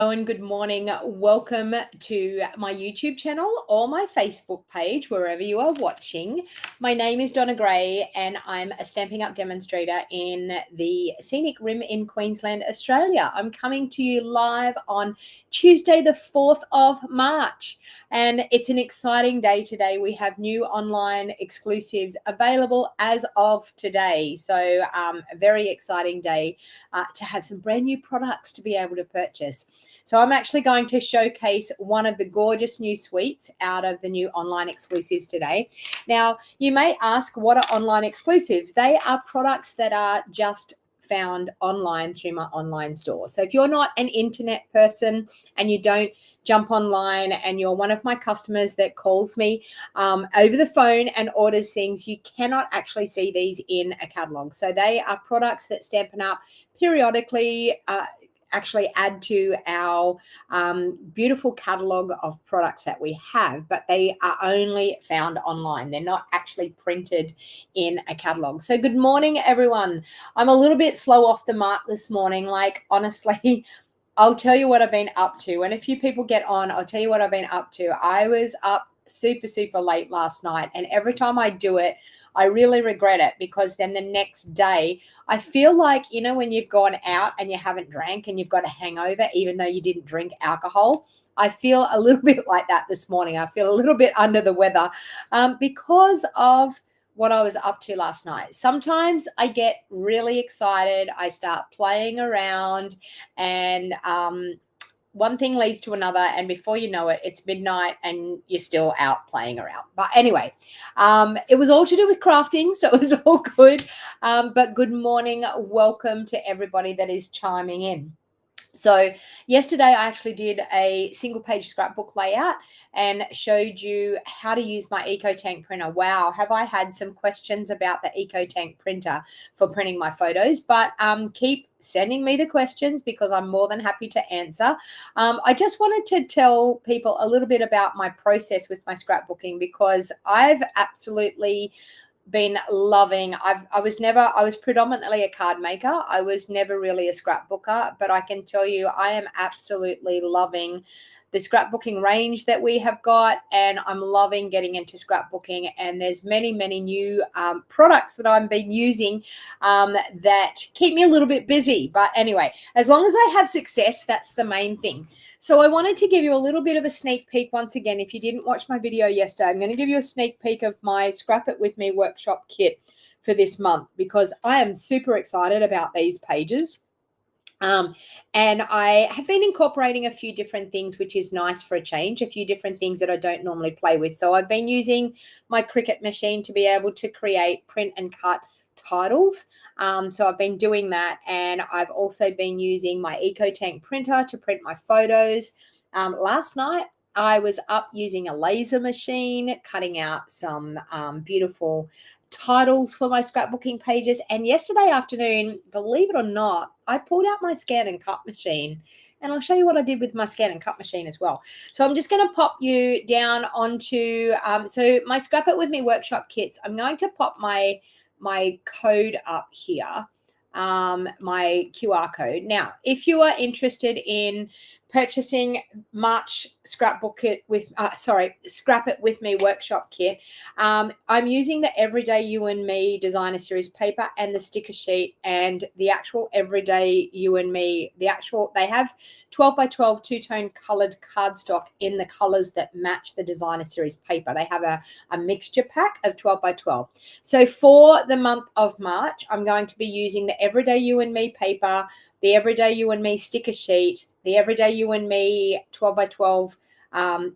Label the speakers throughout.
Speaker 1: And good morning. Welcome to my YouTube channel or my Facebook page, wherever you are watching. My name is DonnaG and I'm a Stampin' Up demonstrator in the Scenic Rim in Queensland, Australia. I'm coming to you live on Tuesday, the 4th of March. And it's an exciting day today. We have new online exclusives available as of today. So a very exciting day to have some brand new products to be able to purchase. So I'm actually going to showcase one of the gorgeous new suites out of the new online exclusives today. Now, you may ask, what are online exclusives? They are products that are just found online through my online store. So if you're not an internet person and you don't jump online and you're one of my customers that calls me over the phone and orders things, you cannot actually see these in a catalog. So they are products that Stampin' Up periodically actually add to our beautiful catalog of products that we have, but they are only found online. They're not actually printed in a catalog. So good morning, everyone. I'm a little bit slow off the mark this morning. Like, honestly, I'll tell you what I've been up to. When a few people get on, I'll tell you what I've been up to. I was up super late last night, and every time I do it, I really regret it, because then the next day I feel like, you know, when you've gone out and you haven't drank and you've got a hangover even though you didn't drink alcohol. I feel a little bit like that this morning. I feel a little bit under the weather because of what I was up to last night. Sometimes I get really excited. I start playing around, and one thing leads to another, and before you know it, it's midnight and you're still out playing around. But anyway, it was all to do with crafting, so it was all good. But good morning. Welcome to everybody that is chiming in. So yesterday I actually did a single page scrapbook layout and showed you how to use my EcoTank printer. Wow, have I had some questions about the EcoTank printer for printing my photos, but keep sending me the questions because I'm more than happy to answer. I just wanted to tell people a little bit about my process with my scrapbooking, because I've absolutely been loving. I was predominantly a card maker. I was never really a scrapbooker, but I can tell you I am absolutely loving the scrapbooking range that we have got, and I'm loving getting into scrapbooking. And there's many new products that I've been using that keep me a little bit busy. But anyway, as long as I have success, that's the main thing. So I wanted to give you a little bit of a sneak peek once again. If you didn't watch my video yesterday, I'm going to give you a sneak peek of my Scrap It With Me workshop kit for this month, because I am super excited about these pages. And I have been incorporating a few different things, which is nice for a change, a few different things that I don't normally play with. So I've been using my Cricut machine to be able to create, print and cut titles. So I've been doing that, and I've also been using my EcoTank printer to print my photos. Last night I was up using a laser machine, cutting out some beautiful titles for my scrapbooking pages. And yesterday afternoon, believe it or not, I pulled out my scan and cut machine, and I'll show you what I did with my scan and cut machine as well. So I'm just going to pop you down onto so my Scrap It With Me workshop kits. I'm going to pop my code up here, my QR code. Now, if you are interested in purchasing March Scrap It With Me workshop kit, I'm using the Everyday You and Me Designer Series paper and the sticker sheet and the actual Everyday You and Me. They have 12 by 12 two-tone colored cardstock in the colors that match the Designer Series paper. They have a mixture pack of 12 by 12. So for the month of March, I'm going to be using the Everyday You and Me paper, the Everyday You and Me sticker sheet, the Everyday You and Me 12 by 12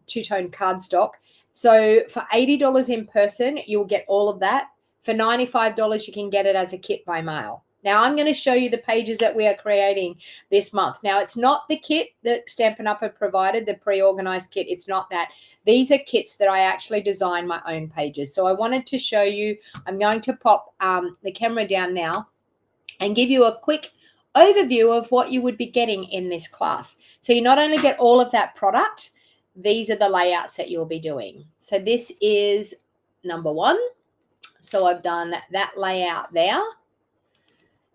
Speaker 1: two-tone cardstock. So for $80 in person, you'll get all of that. For $95, you can get it as a kit by mail. Now I'm going to show you the pages that we are creating this month. Now, it's not the kit that Stampin' Up have provided, the pre-organized kit. It's not that. These are kits that I actually design my own pages. So I wanted to show you. I'm going to pop the camera down now and give you a quick overview of what you would be getting in this class. So you not only get all of that product, these are the layouts that you'll be doing. So this is number one. So I've done that layout there,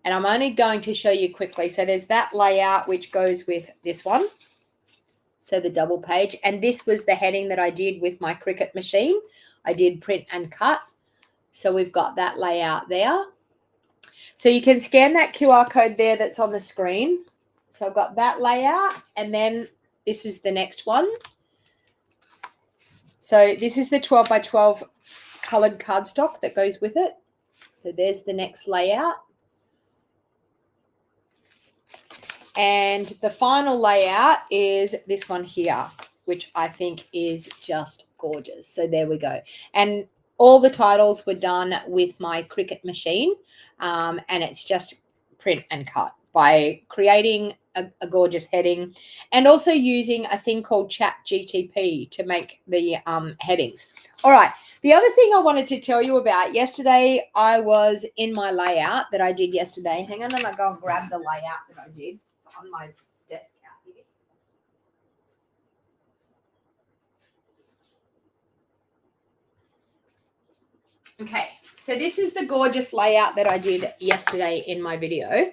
Speaker 1: and I'm only going to show you quickly. So there's that layout which goes with this one. So the double page. And this was the heading that I did with my Cricut machine. I did print and cut. So we've got that layout there. So you can scan that QR code there that's on the screen. So I've got that layout, and then this is the next one. So this is the 12 by 12 colored cardstock that goes with it. So there's the next layout. And the final layout is this one here, which I think is just gorgeous. So there we go. And all the titles were done with my Cricut machine, and it's just print and cut by creating a gorgeous heading and also using a thing called ChatGTP to make the headings. All right. The other thing I wanted to tell you about, yesterday I was in my layout that I did yesterday. Hang on, and I'll go and grab the layout that I did. It's on my desk out here. Okay, so this is the gorgeous layout that I did yesterday in my video.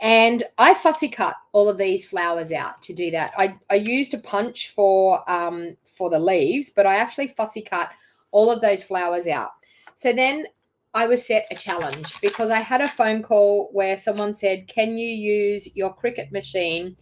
Speaker 1: And I fussy cut all of these flowers out to do that. I used a punch for the leaves, but I actually fussy cut all of those flowers out. So then I was set a challenge because I had a phone call where someone said, can you use your Cricut machine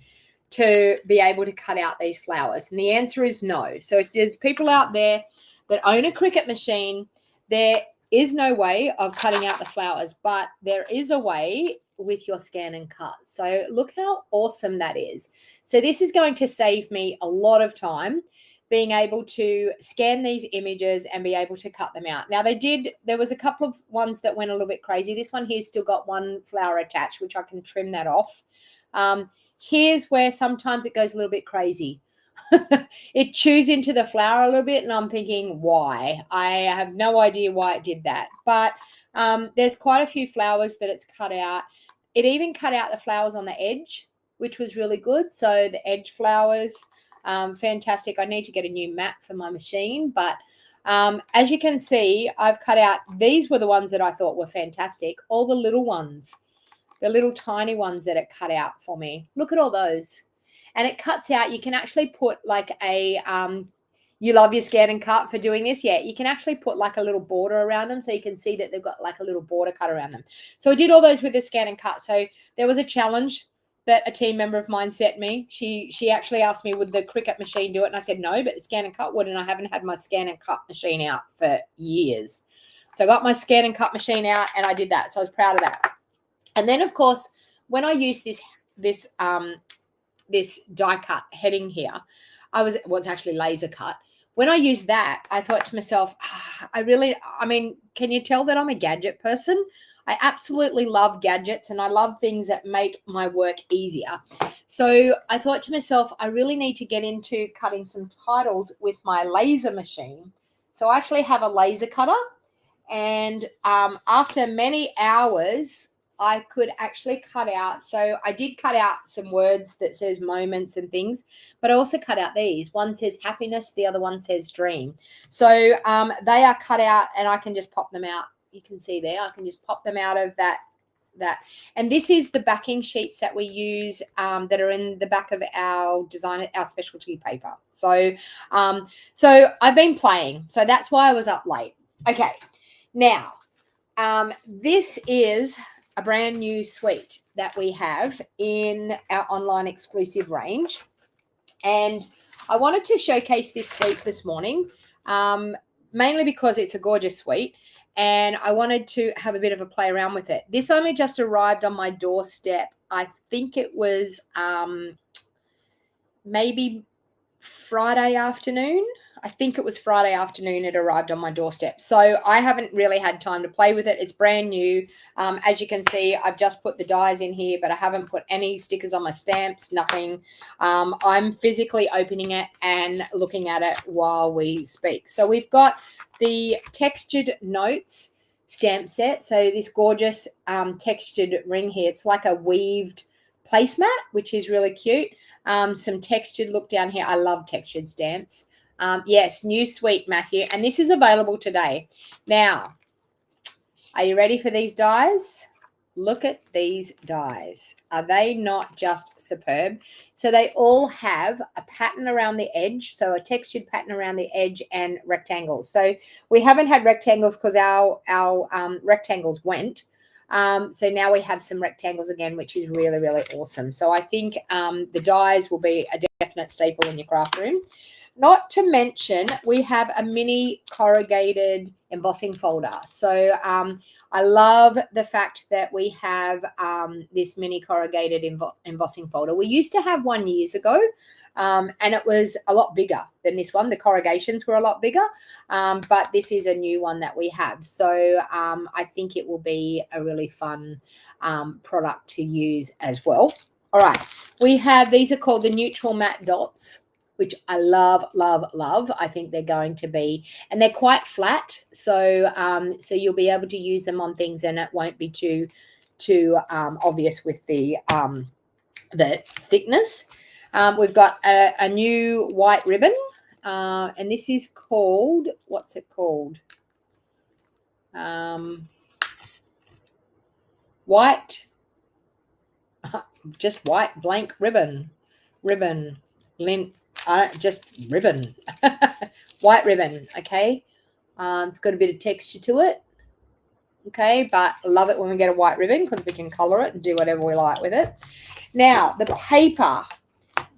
Speaker 1: to be able to cut out these flowers? And the answer is no. So if there's people out there that own a Cricut machine, there is no way of cutting out the flowers, but there is a way with your scan and cut. So look how awesome that is. So this is going to save me a lot of time being able to scan these images and be able to cut them out. Now there was a couple of ones that went a little bit crazy. This one here's still got one flower attached, which I can trim that off. Here's where sometimes it goes a little bit crazy. It chews into the flower a little bit, and I'm thinking, why? I have no idea why it did that. But there's quite a few flowers that it's cut out. It even cut out the flowers on the edge, which was really good. So the edge flowers, fantastic. I need to get a new mat for my machine. But as you can see, I've cut out, these were the ones that I thought were fantastic. All the little ones, the little tiny ones that it cut out for me. Look at all those. And it cuts out, you can actually put like a, you love your scan and cut for doing this. Yeah, you can actually put like a little border around them. So you can see that they've got like a little border cut around them. So I did all those with the scan and cut. So there was a challenge that a team member of mine set me. She actually asked me, would the Cricut machine do it? And I said, no, but the scan and cut would. And I haven't had my scan and cut machine out for years. So I got my scan and cut machine out and I did that. So I was proud of that. And then of course, when I used this die cut heading here, it's actually laser cut. When I used that, I thought to myself, can you tell that I'm a gadget person? I absolutely love gadgets and I love things that make my work easier. So I thought to myself, I really need to get into cutting some titles with my laser machine. So I actually have a laser cutter, and after many hours, I could actually cut out. So I did cut out some words that says moments and things, but I also cut out these. One says happiness, the other one says dream. So they are cut out and I can just pop them out. You can see there, I can just pop them out of that. And this is the backing sheets that we use that are in the back of our specialty paper. So I've been playing. So that's why I was up late. Okay. Now, this is a brand new suite that we have in our online exclusive range. And I wanted to showcase this suite this morning, mainly because it's a gorgeous suite and I wanted to have a bit of a play around with it. This only just arrived on my doorstep. I think it was maybe Friday afternoon. I think it was Friday afternoon it arrived on my doorstep. So I haven't really had time to play with it. It's brand new. As you can see, I've just put the dies in here, but I haven't put any stickers on my stamps, nothing. I'm physically opening it and looking at it while we speak. So we've got the textured notes stamp set. So this gorgeous textured ring here. It's like a weaved placemat, which is really cute. Some textured look down here. I love textured stamps. Yes, new suite, Matthew. And this is available today. Now, are you ready for these dies? Look at these dies. Are they not just superb? So they all have a pattern around the edge, so a textured pattern around the edge and rectangles. So we haven't had rectangles because our rectangles went. So now we have some rectangles again, which is really, really awesome. So I think the dies will be a definite staple in your craft room. Not to mention, we have a mini corrugated embossing folder. So I love the fact that we have this mini corrugated embossing folder. We used to have one years ago, and it was a lot bigger than this one. The corrugations were a lot bigger, but this is a new one that we have. So I think it will be a really fun product to use as well. All right, we have, these are called the neutral matte dots, which I love, love, love. I think they're going to be, and they're quite flat. So so you'll be able to use them on things and it won't be too obvious with the thickness. We've got a new white ribbon, and this is called, what's it called? White, just white blank ribbon, lint. Just ribbon. White ribbon. Okay, it's got a bit of texture to it. Okay, but I love it when we get a white ribbon because we can color it and do whatever we like with it. Now the paper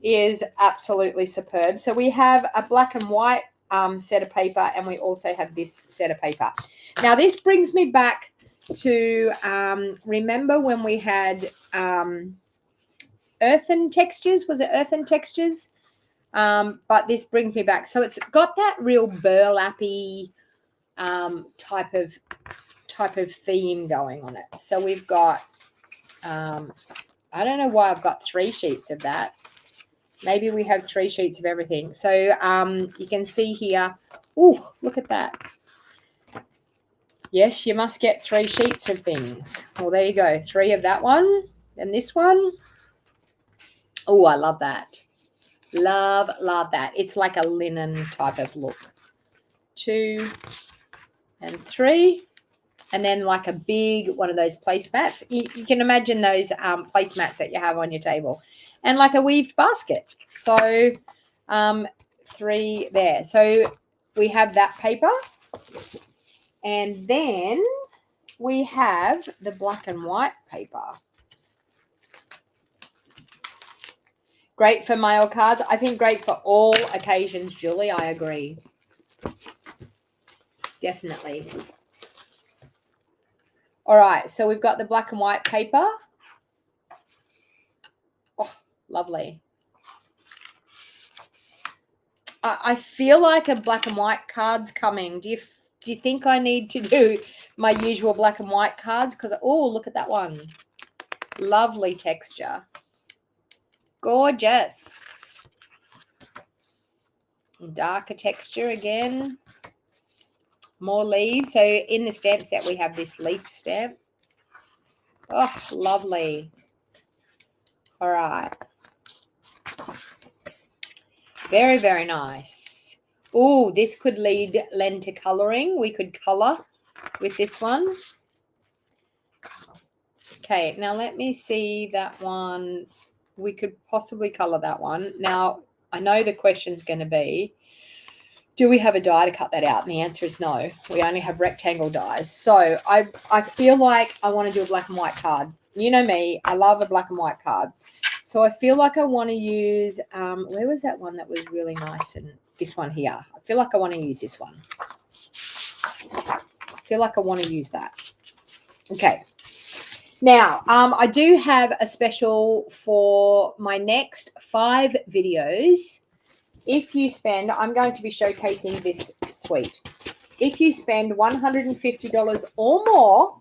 Speaker 1: is absolutely superb. So we have a black and white set of paper, and we also have this set of paper. Now this brings me back to remember when we had earthen textures. Was it earthen textures? But this brings me back. So it's got that real burlappy type of theme going on it. So we've got, I don't know why I've got 3 sheets of that. Maybe we have 3 sheets of everything. So you can see here. Oh, look at that. Yes, you must get 3 sheets of things. Well, there you go. 3 of that one and this one. Oh, I love that. Love, love that. It's like a linen type of look. 2 and 3. And then like a big one of those placemats. You can imagine those placemats that you have on your table. And like a weaved basket. So 3 there. So we have that paper. And then we have the black and white paper. Great for mail cards. I think great for all occasions, Julie. I agree. Definitely. All right. So we've got the black and white paper. Oh, lovely. I feel like a black and white card's coming. Do you think I need to do my usual black and white cards? Because, oh, look at that one. Lovely texture. Gorgeous. Darker texture again. More leaves. So in the stamp set, we have this leaf stamp. Oh, lovely. All right. Very, very nice. Oh, this could lend to coloring. We could color with this one. Okay, now let me see that one. We could possibly color that one. Now, I know the question's going to be, do we have a die to cut that out? And the answer is no. We only have rectangle dies. So I feel like I want to do a black and white card. You know me. I love a black and white card. So I feel like I want to use, where was that one that was really nice? And this one here. I feel like I want to use this one. I feel like I want to use that. Okay. Now, I do have a special for my next 5 videos. If you spend, I'm going to be showcasing this suite. If you spend $150 or more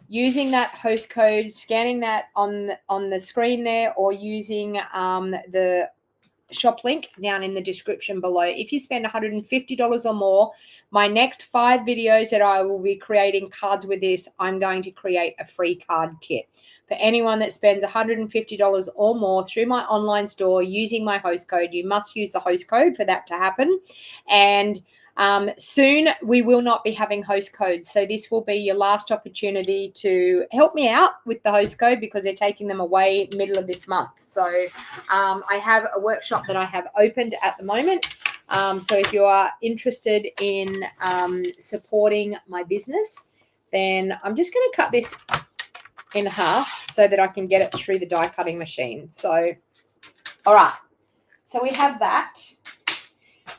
Speaker 1: using that host code, scanning that on the screen there, or using the shop link down in the description below. If you spend $150 or more, my next 5 videos that I will be creating cards with this, I'm going to create a free card kit. For anyone that spends $150 or more through my online store using my host code, you must use the host code for that to happen. And Soon we will not be having host codes, so this will be your last opportunity to help me out with the host code because they're taking them away middle of this month. So I have a workshop that I have opened at the moment. So if you are interested in supporting my business, then I'm just going to cut this in half so that I can get it through the die cutting machine. So, all right. So we have that.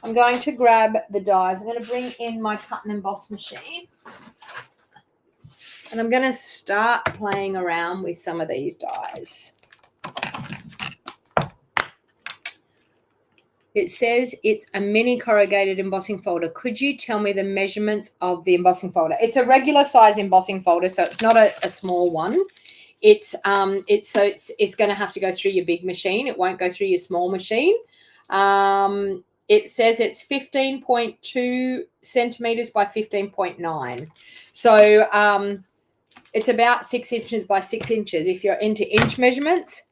Speaker 1: I'm going to grab the dies. I'm going to bring in my cut and emboss machine. And I'm going to start playing around with some of these dies. It says it's a mini corrugated embossing folder. Could you tell me the measurements of the embossing folder? It's a regular size embossing folder, so it's not a small one. It's going to have to go through your big machine. It won't go through your small machine. It says it's 15.2 centimeters by 15.9. So it's about 6 inches by 6 inches. If you're into inch measurements,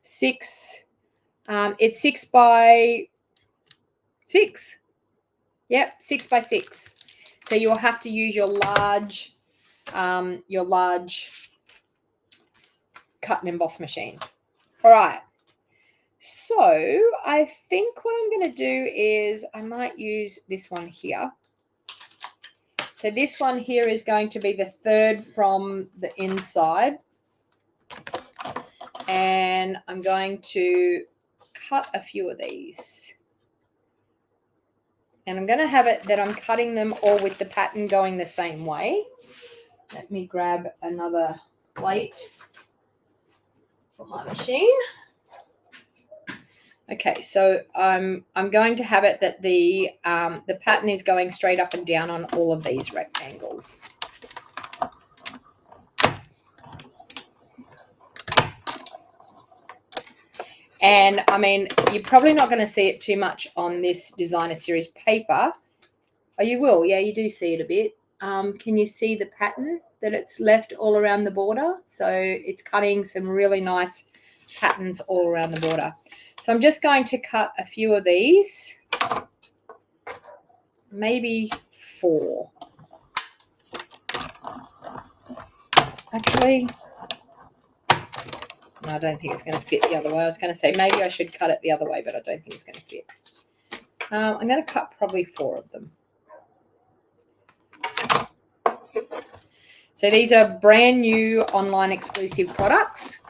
Speaker 1: it's 6 by 6. Yep, 6 by 6. So you'll have to use your large cut and emboss machine. All right. So I think what I'm going to do is I might use this one here. So this one here is going to be the third from the inside. And I'm going to cut a few of these. And I'm going to have it that I'm cutting them all with the pattern going the same way. Let me grab another plate for my machine. Okay, so I'm going to have it that the pattern is going straight up and down on all of these rectangles. And I mean, you're probably not going to see it too much on this designer series paper. Oh, you will. Yeah, you do see it a bit. Can you see the pattern that it's left all around the border? So it's cutting some really nice patterns all around the border. So I'm just going to cut a few of these, maybe 4. Actually, no, I don't think it's going to fit the other way. I was going to say maybe I should cut it the other way, but I don't think it's going to fit. I'm going to cut probably 4 of them. So these are brand new online exclusive products.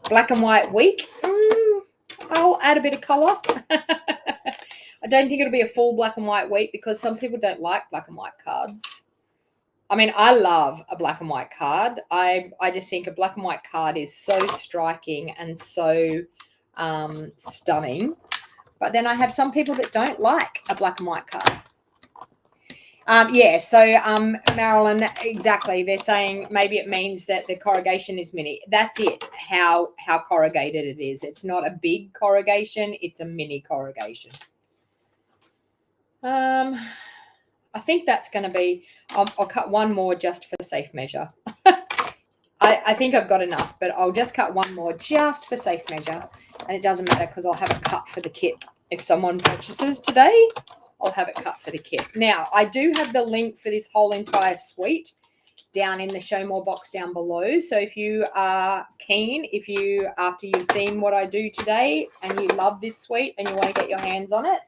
Speaker 1: Black and white week. I'll add a bit of colour. I don't think it'll be a full black and white week because some people don't like black and white cards. I mean, I love a black and white card. I just think a black and white card is so striking and so stunning. But then I have some people that don't like a black and white card. Yeah, so Marilyn, exactly. They're saying maybe it means that the corrugation is mini. That's it, how corrugated it is. It's not a big corrugation, it's a mini corrugation. I think that's going to be, I'll cut one more just for safe measure. I think I've got enough, but I'll just cut one more just for safe measure. And it doesn't matter because I'll have it cut for the kit. If someone purchases today, I'll have it cut for the kit. Now, I do have the link for this whole entire suite down in the show more box down below. So if you are keen, after you've seen what I do today and you love this suite and you want to get your hands on it,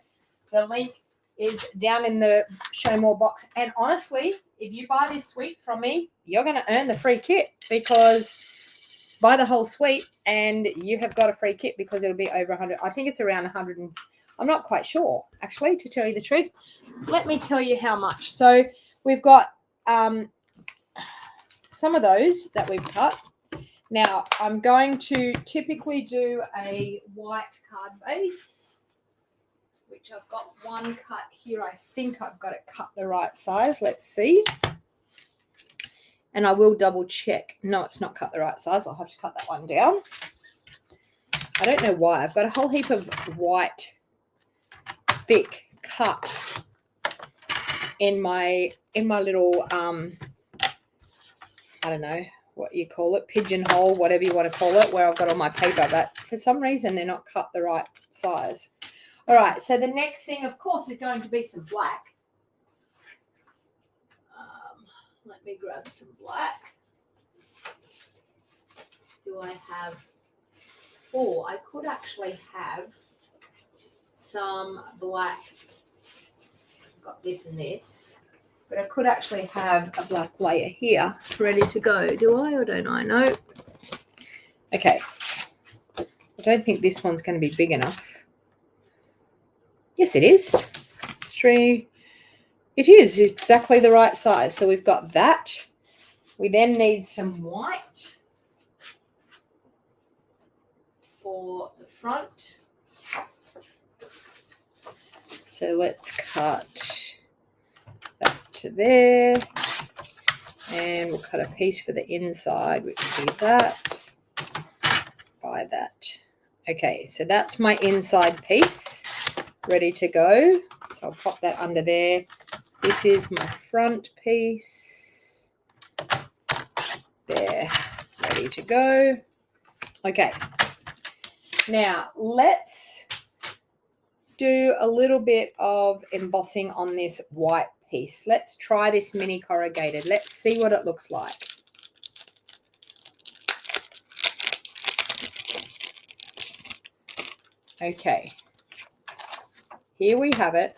Speaker 1: the link is down in the show more box. And honestly, if you buy this suite from me, you're going to earn the free kit because buy the whole suite and you have got a free kit because it'll be over 100. I think it's around 100. I'm not quite sure, actually, to tell you the truth. Let me tell you how much. So we've got some of those that we've cut. Now, I'm going to typically do a white card base, which I've got one cut here. I think I've got it cut the right size. Let's see. And I will double check. No, it's not cut the right size. I'll have to cut that one down. I don't know why. I've got a whole heap of white thick cut in my little I don't know what you call it, pigeonhole, whatever you want to call it, where I've got all my paper, but for some reason they're not cut the right size. All right, so the next thing, of course, is going to be some black. Let me grab some black. Do I have, oh, I could actually have some black, got this and this, but I could actually have a black layer here ready to go. Do I or don't I? No. Okay. I don't think this one's going to be big enough. Yes, it is. 3. It is exactly the right size. So we've got that. We then need some white for the front. So let's cut that to there. And we'll cut a piece for the inside, which will be that by that. Okay, so that's my inside piece ready to go. So I'll pop that under there. This is my front piece. There, ready to go. Okay, now let's do a little bit of embossing on this white piece. Let's try this mini corrugated. Let's see what it looks like. Okay, here we have it.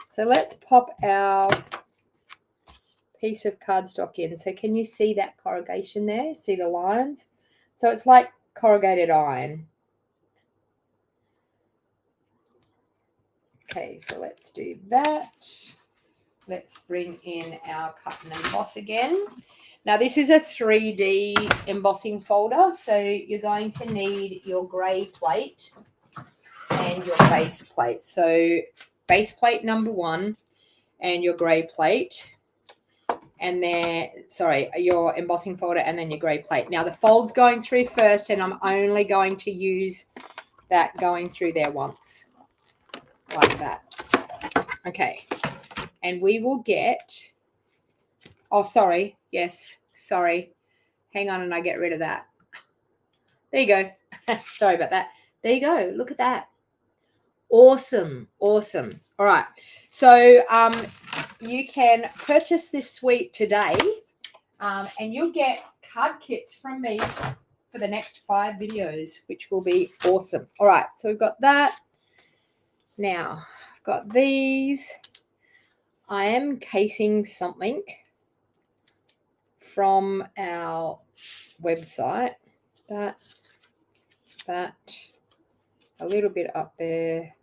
Speaker 1: So let's pop our piece of cardstock in. So can you see that corrugation there? See the lines? So it's like corrugated iron. Okay, so let's do that. Let's bring in our cut and emboss again. Now this is a 3D embossing folder, so you're going to need your grey plate and your base plate. So base plate number 1 and your grey plate, and then, sorry, your embossing folder and then your grey plate. Now the fold's going through first, and I'm only going to use that going through there once, like that. Okay, and we will get, oh, sorry, yes, sorry. Hang on, and I get rid of that. There you go. Sorry about that. There you go. Look at that. Awesome, awesome. All right, so you can purchase this suite today, and you'll get card kits from me for the next 5 videos, which will be awesome. All right, so we've got that. Now I've got these. I am casing something from our website. That, a little bit up there,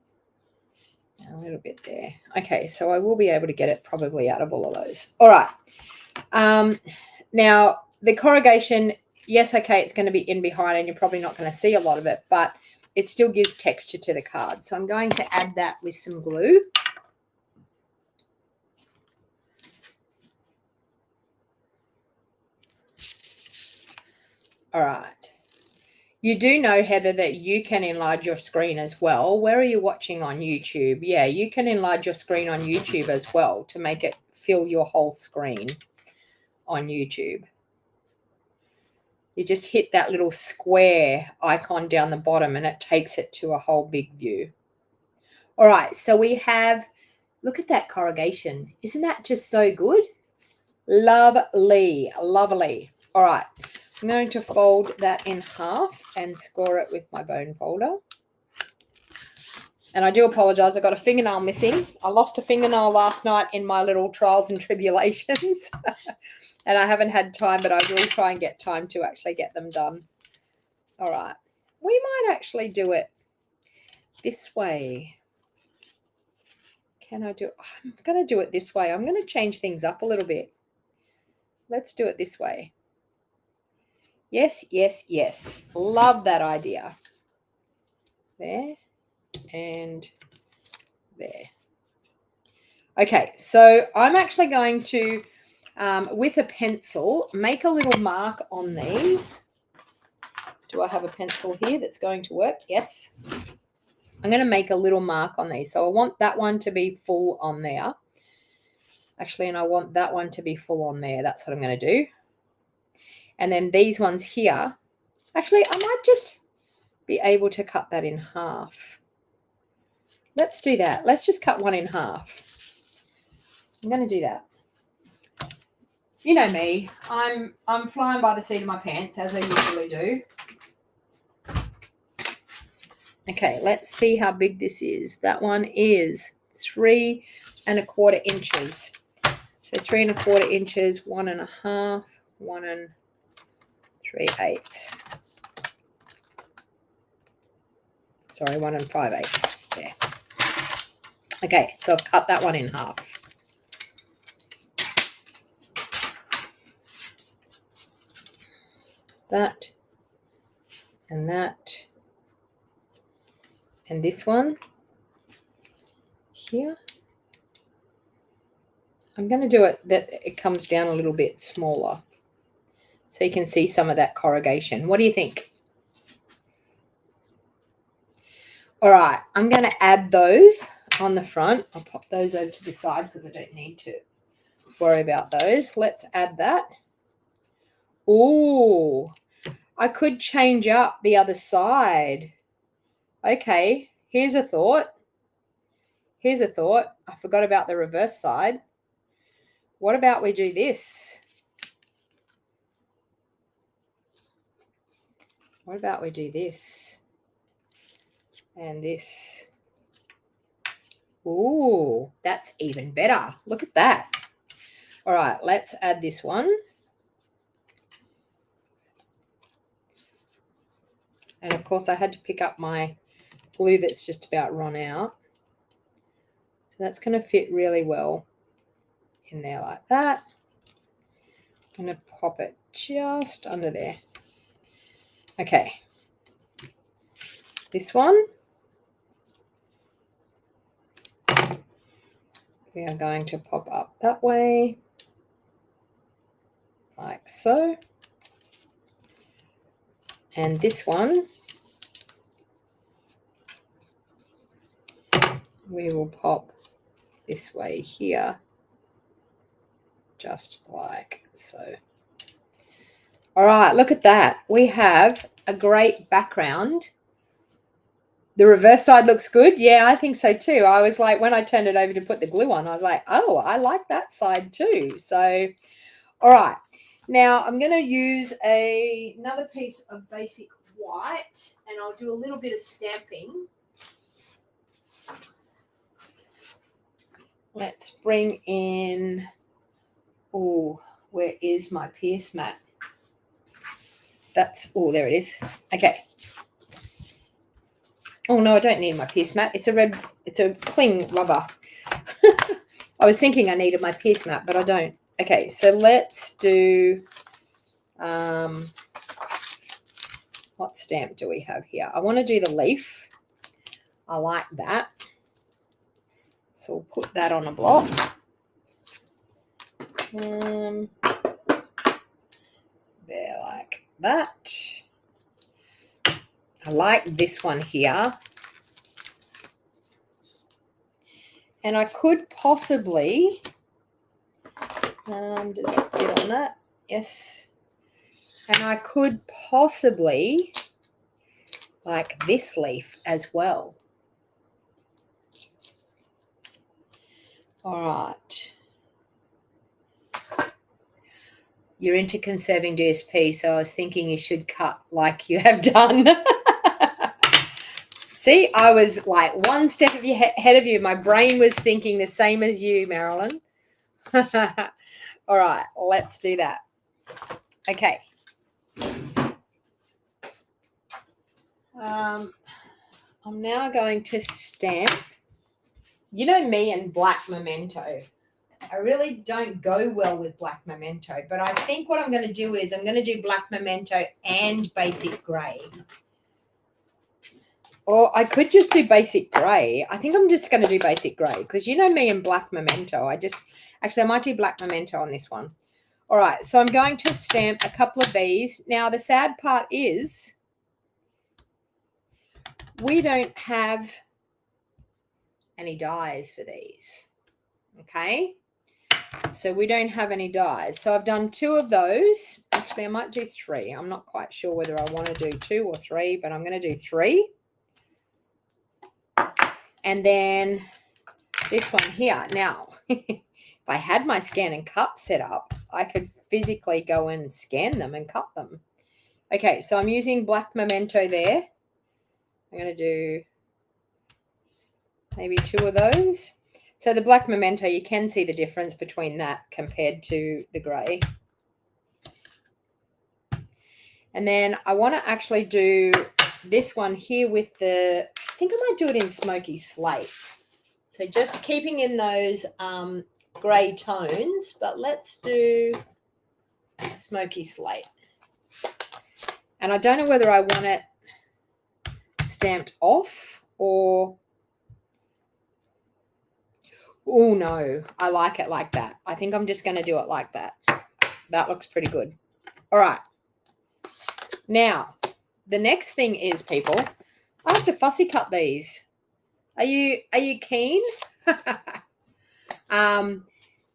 Speaker 1: a little bit there. Okay, so I will be able to get it probably out of all of those. All right. Now the corrugation, yes, okay, it's going to be in behind and you're probably not going to see a lot of it, but it still gives texture to the card. So I'm going to add that with some glue. All right. You do know, Heather, that you can enlarge your screen as well. Where are you watching on YouTube? Yeah, you can enlarge your screen on YouTube as well to make it fill your whole screen on YouTube. You just hit that little square icon down the bottom and it takes it to a whole big view. All right, so we have, look at that corrugation. Isn't that just so good? Lovely, lovely. All right. I'm going to fold that in half and score it with my bone folder. And I do apologize, I got a fingernail missing. I lost a fingernail last night in my little trials and tribulations. And I haven't had time, but I will try and get time to actually get them done. All right. We might actually do it this way. Can I do it? I'm going to do it this way. I'm going to change things up a little bit. Let's do it this way. Yes, yes, yes. Love that idea. There and there. Okay, so I'm actually going to, with a pencil, make a little mark on these. Do I have a pencil here that's going to work? Yes. I'm going to make a little mark on these. So I want that one to be full on there. Actually, and I want that one to be full on there. That's what I'm going to do. And then these ones here, actually, I might just be able to cut that in half. Let's do that. Let's just cut one in half. I'm going to do that. You know me. I'm flying by the seat of my pants, as I usually do. Okay, let's see how big this is. That one is 3 1/4 inches. So 3 1/4 inches, 1 1/2, 1 3/8. Sorry, 1 5/8. There. Okay, so I've cut that one in half. That and that. And this one here. I'm going to do it that it comes down a little bit smaller so you can see some of that corrugation. What do you think? All right, I'm going to add those on the front. I'll pop those over to the side because I don't need to worry about those. Let's add that. Oh, I could change up the other side. Okay, here's a thought. Here's a thought. I forgot about the reverse side. What about we do this? What about we do this? And this. Ooh, that's even better. Look at that. All right, let's add this one. And of course, I had to pick up my glue that's just about run out. So that's going to fit really well in there like that. I'm going to pop it just under there. Okay. This one. We are going to pop up that way, like so. And this one, we will pop this way here, just like so. All right, look at that. We have a great background. The reverse side looks good. Yeah, I think so too. I was like, when I turned it over to put the glue on, I was like, oh, I like that side too. So, all right. Now I'm going to use another piece of basic white, and I'll do a little bit of stamping. Let's bring in, oh, where is my pierce mat? That's, oh, there it is. Okay. Oh, no, I don't need my pierce mat. It's a cling rubber. I was thinking I needed my pierce mat, but I don't. Okay, so let's do, what stamp do we have here? I want to do the leaf. I like that. So we'll put that on a block. There, like that. I like this one here. And I could possibly, does that fit on that? Yes. And I could possibly like this leaf as well. All right. You're into conserving DSP, so I was thinking you should cut like you have done. See, I was like one step ahead of you. My brain was thinking the same as you, Marilyn. All right, let's do that. Okay. I'm now going to stamp. You know me and black memento. I really don't go well with black memento, but I think what I'm going to do is I'm going to do black memento and basic grey. Or I could just do basic grey. I think I'm just going to do basic grey because you know me and black memento. Actually, I might do black memento on this one. All right, so I'm going to stamp a couple of these. Now, the sad part is we don't have any dies for these, okay? So we don't have any dies. So I've done 2 of those. Actually, I might do 3. I'm not quite sure whether I want to do 2 or 3, but I'm going to do 3. And then this one here. Now, if I had my scan and cut set up, I could physically go and scan them and cut them. Okay, so I'm using black memento there. I'm going to do maybe 2 of those. So the black memento, you can see the difference between that compared to the grey. And then I want to actually do this one here with the, I think I might do it in smoky slate. So just keeping in those grey tones, but let's do smoky slate. And I don't know whether I want it stamped off or... Oh, no, I like it like that. I think I'm just going to do it like that. That looks pretty good. All right. Now, the next thing is, people, I have to fussy cut these. Are you keen?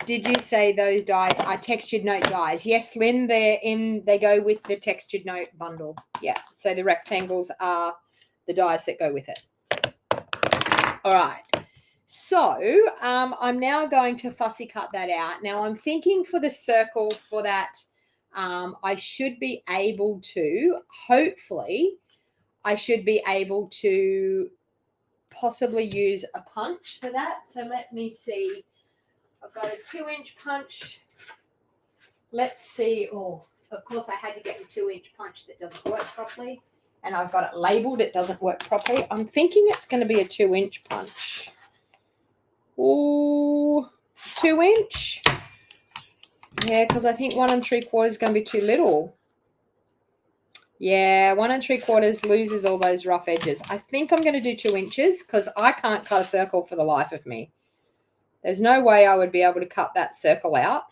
Speaker 1: Did you say those dies are textured note dies? Yes, Lynn, they go with the textured note bundle. Yeah, so the rectangles are the dies that go with it. All right. So I'm now going to fussy cut that out. Now I'm thinking for the circle for that, I should be able to, hopefully, I should be able to possibly use a punch for that. So let me see. I've got a 2-inch punch. Let's see. Oh, of course I had to get a 2-inch punch that doesn't work properly. And I've got it labeled. It doesn't work properly. I'm thinking it's going to be a 2-inch punch. Oh, 2-inch. Yeah, because I think 1 3/4 is going to be too little. Yeah, 1 3/4 loses all those rough edges. I think I'm going to do 2 inches because I can't cut a circle for the life of me. There's no way I would be able to cut that circle out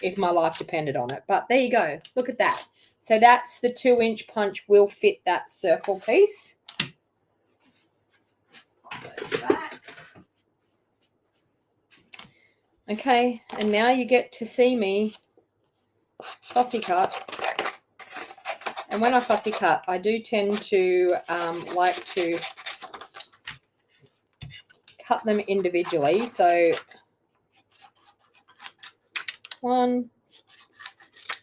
Speaker 1: if my life depended on it. But there you go. Look at that. So that's the 2-inch punch will fit that circle piece. Let's pop those back. Okay, and now you get to see me fussy cut. And when I fussy cut, I do tend to like to cut them individually. So 1,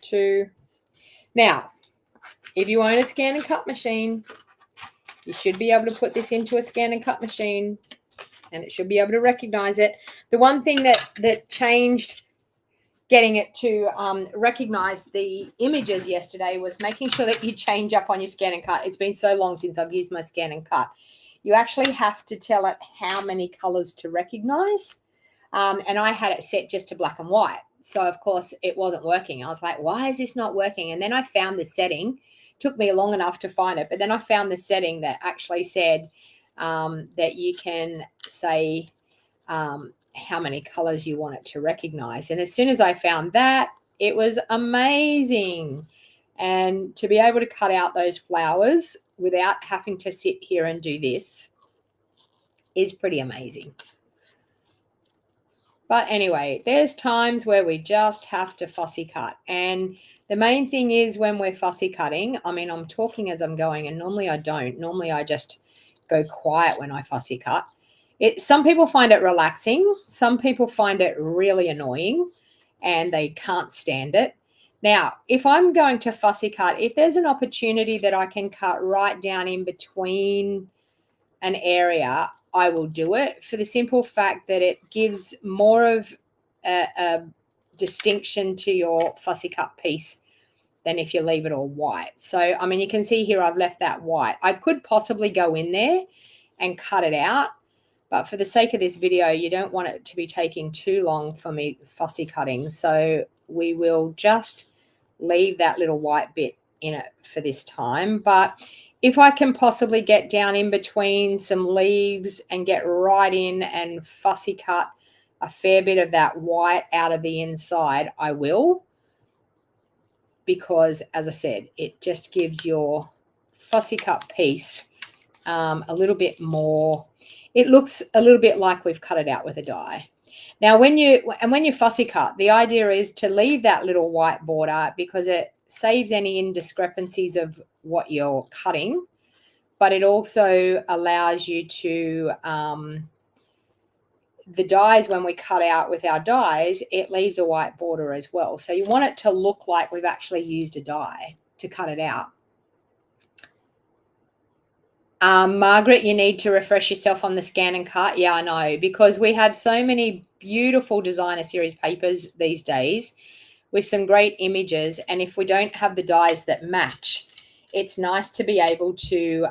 Speaker 1: 2. Now, if you own a scan and cut machine, you should be able to put this into a scan and cut machine and it should be able to recognize it. The one thing that changed getting it to recognize the images yesterday was making sure that you change up on your scan and cut. It's been so long since I've used my scan and cut. You actually have to tell it how many colors to recognize. And I had it set just to black and white. So, of course, it wasn't working. I was like, why is this not working? And then I found the setting. It took me long enough to find it. But then I found the setting that actually said that you can say how many colors you want it to recognize. And as soon as I found that, it was amazing. And to be able to cut out those flowers without having to sit here and do this is pretty amazing. But anyway, there's times where we just have to fussy cut. And the main thing is when we're fussy cutting, I mean, I'm talking as I'm going, and normally I don't. Normally I just go quiet when I fussy cut. Some people find it relaxing. Some people find it really annoying and they can't stand it. Now, if I'm going to fussy cut, if there's an opportunity that I can cut right down in between an area, I will do it for the simple fact that it gives more of a distinction to your fussy cut piece than if you leave it all white. So, I mean, you can see here I've left that white. I could possibly go in there and cut it out, but for the sake of this video, you don't want it to be taking too long for me fussy cutting. So we will just leave that little white bit in it for this time. But if I can possibly get down in between some leaves and get right in and fussy cut a fair bit of that white out of the inside, I will. Because, as I said, it just gives your fussy cut piece a little bit more. It looks a little bit like we've cut it out with a die. Now, when you fussy cut, the idea is to leave that little white border because it saves any indiscrepancies of what you're cutting, but it also allows you to, the dies, when we cut out with our dies, it leaves a white border as well. So you want it to look like we've actually used a die to cut it out. Margaret, you need to refresh yourself on the scan and cut. Yeah, I know, because we have so many beautiful designer series papers these days with some great images. And if we don't have the dies that match, it's nice to be able to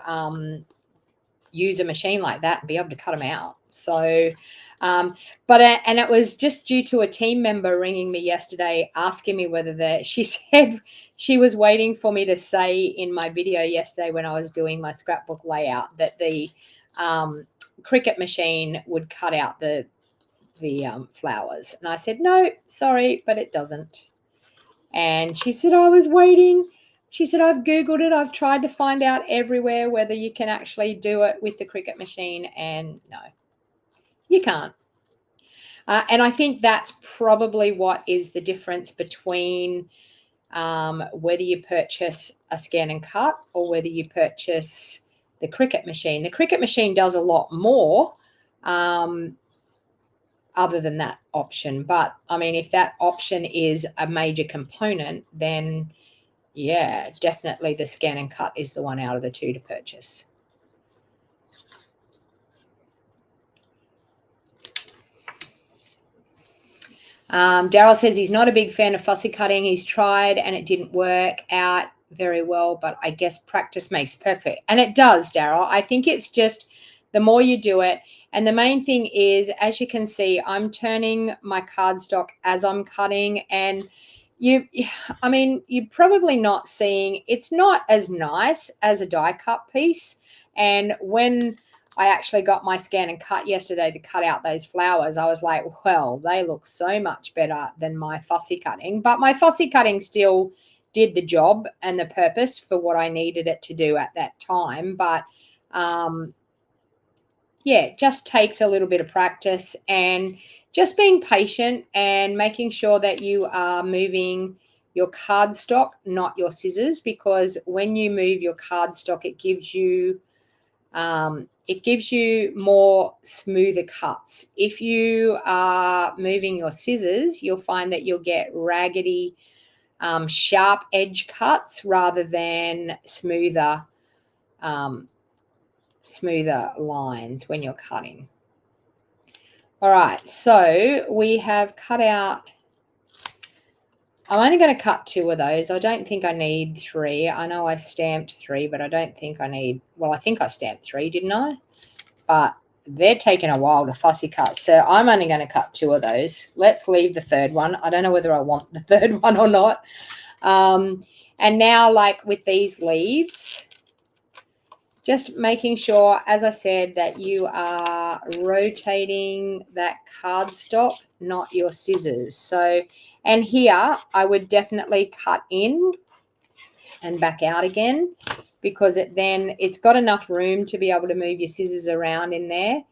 Speaker 1: use a machine like that and be able to cut them out. So, and it was just due to a team member ringing me yesterday asking me whether she said she was waiting for me to say in my video yesterday when I was doing my scrapbook layout that the Cricut machine would cut out the flowers. And I said, no, sorry, but it doesn't. And she said, I was waiting. She said, I've Googled it. I've tried to find out everywhere whether you can actually do it with the Cricut machine. And no, you can't. And I think that's probably what is the difference between whether you purchase a scan and cut or whether you purchase the Cricut machine. The Cricut machine does a lot more other than that option. But, I mean, if that option is a major component, then yeah, definitely the scan and cut is the one out of the two to purchase. Daryl says he's not a big fan of fussy cutting. He's tried and it didn't work out very well, but I guess practice makes perfect. And it does, Daryl. I think it's just the more you do it. And the main thing is, as you can see, I'm turning my cardstock as I'm cutting, and you're probably not seeing, it's not as nice as a die cut piece. And when I actually got my scan and cut yesterday to cut out those flowers, I was like, well, they look so much better than my fussy cutting. But my fussy cutting still did the job and the purpose for what I needed it to do at that time. But yeah, it just takes a little bit of practice and just being patient and making sure that you are moving your cardstock, not your scissors, because when you move your cardstock, it gives you more smoother cuts. If you are moving your scissors, you'll find that you'll get raggedy, sharp edge cuts rather than smoother lines when you're cutting. All right, so we have cut out, I'm only going to cut 2 of those. I don't think I need 3. I know I stamped 3, but I don't think I need, well, I think I stamped 3, didn't I? But they're taking a while to fussy cut, so I'm only going to cut 2 of those. Let's leave the third one. I don't know whether I want the third one or not. And now, like with these leaves, just making sure, as I said, that you are rotating that cardstock, not your scissors. So, and here I would definitely cut in and back out again, because it's got enough room to be able to move your scissors around in there.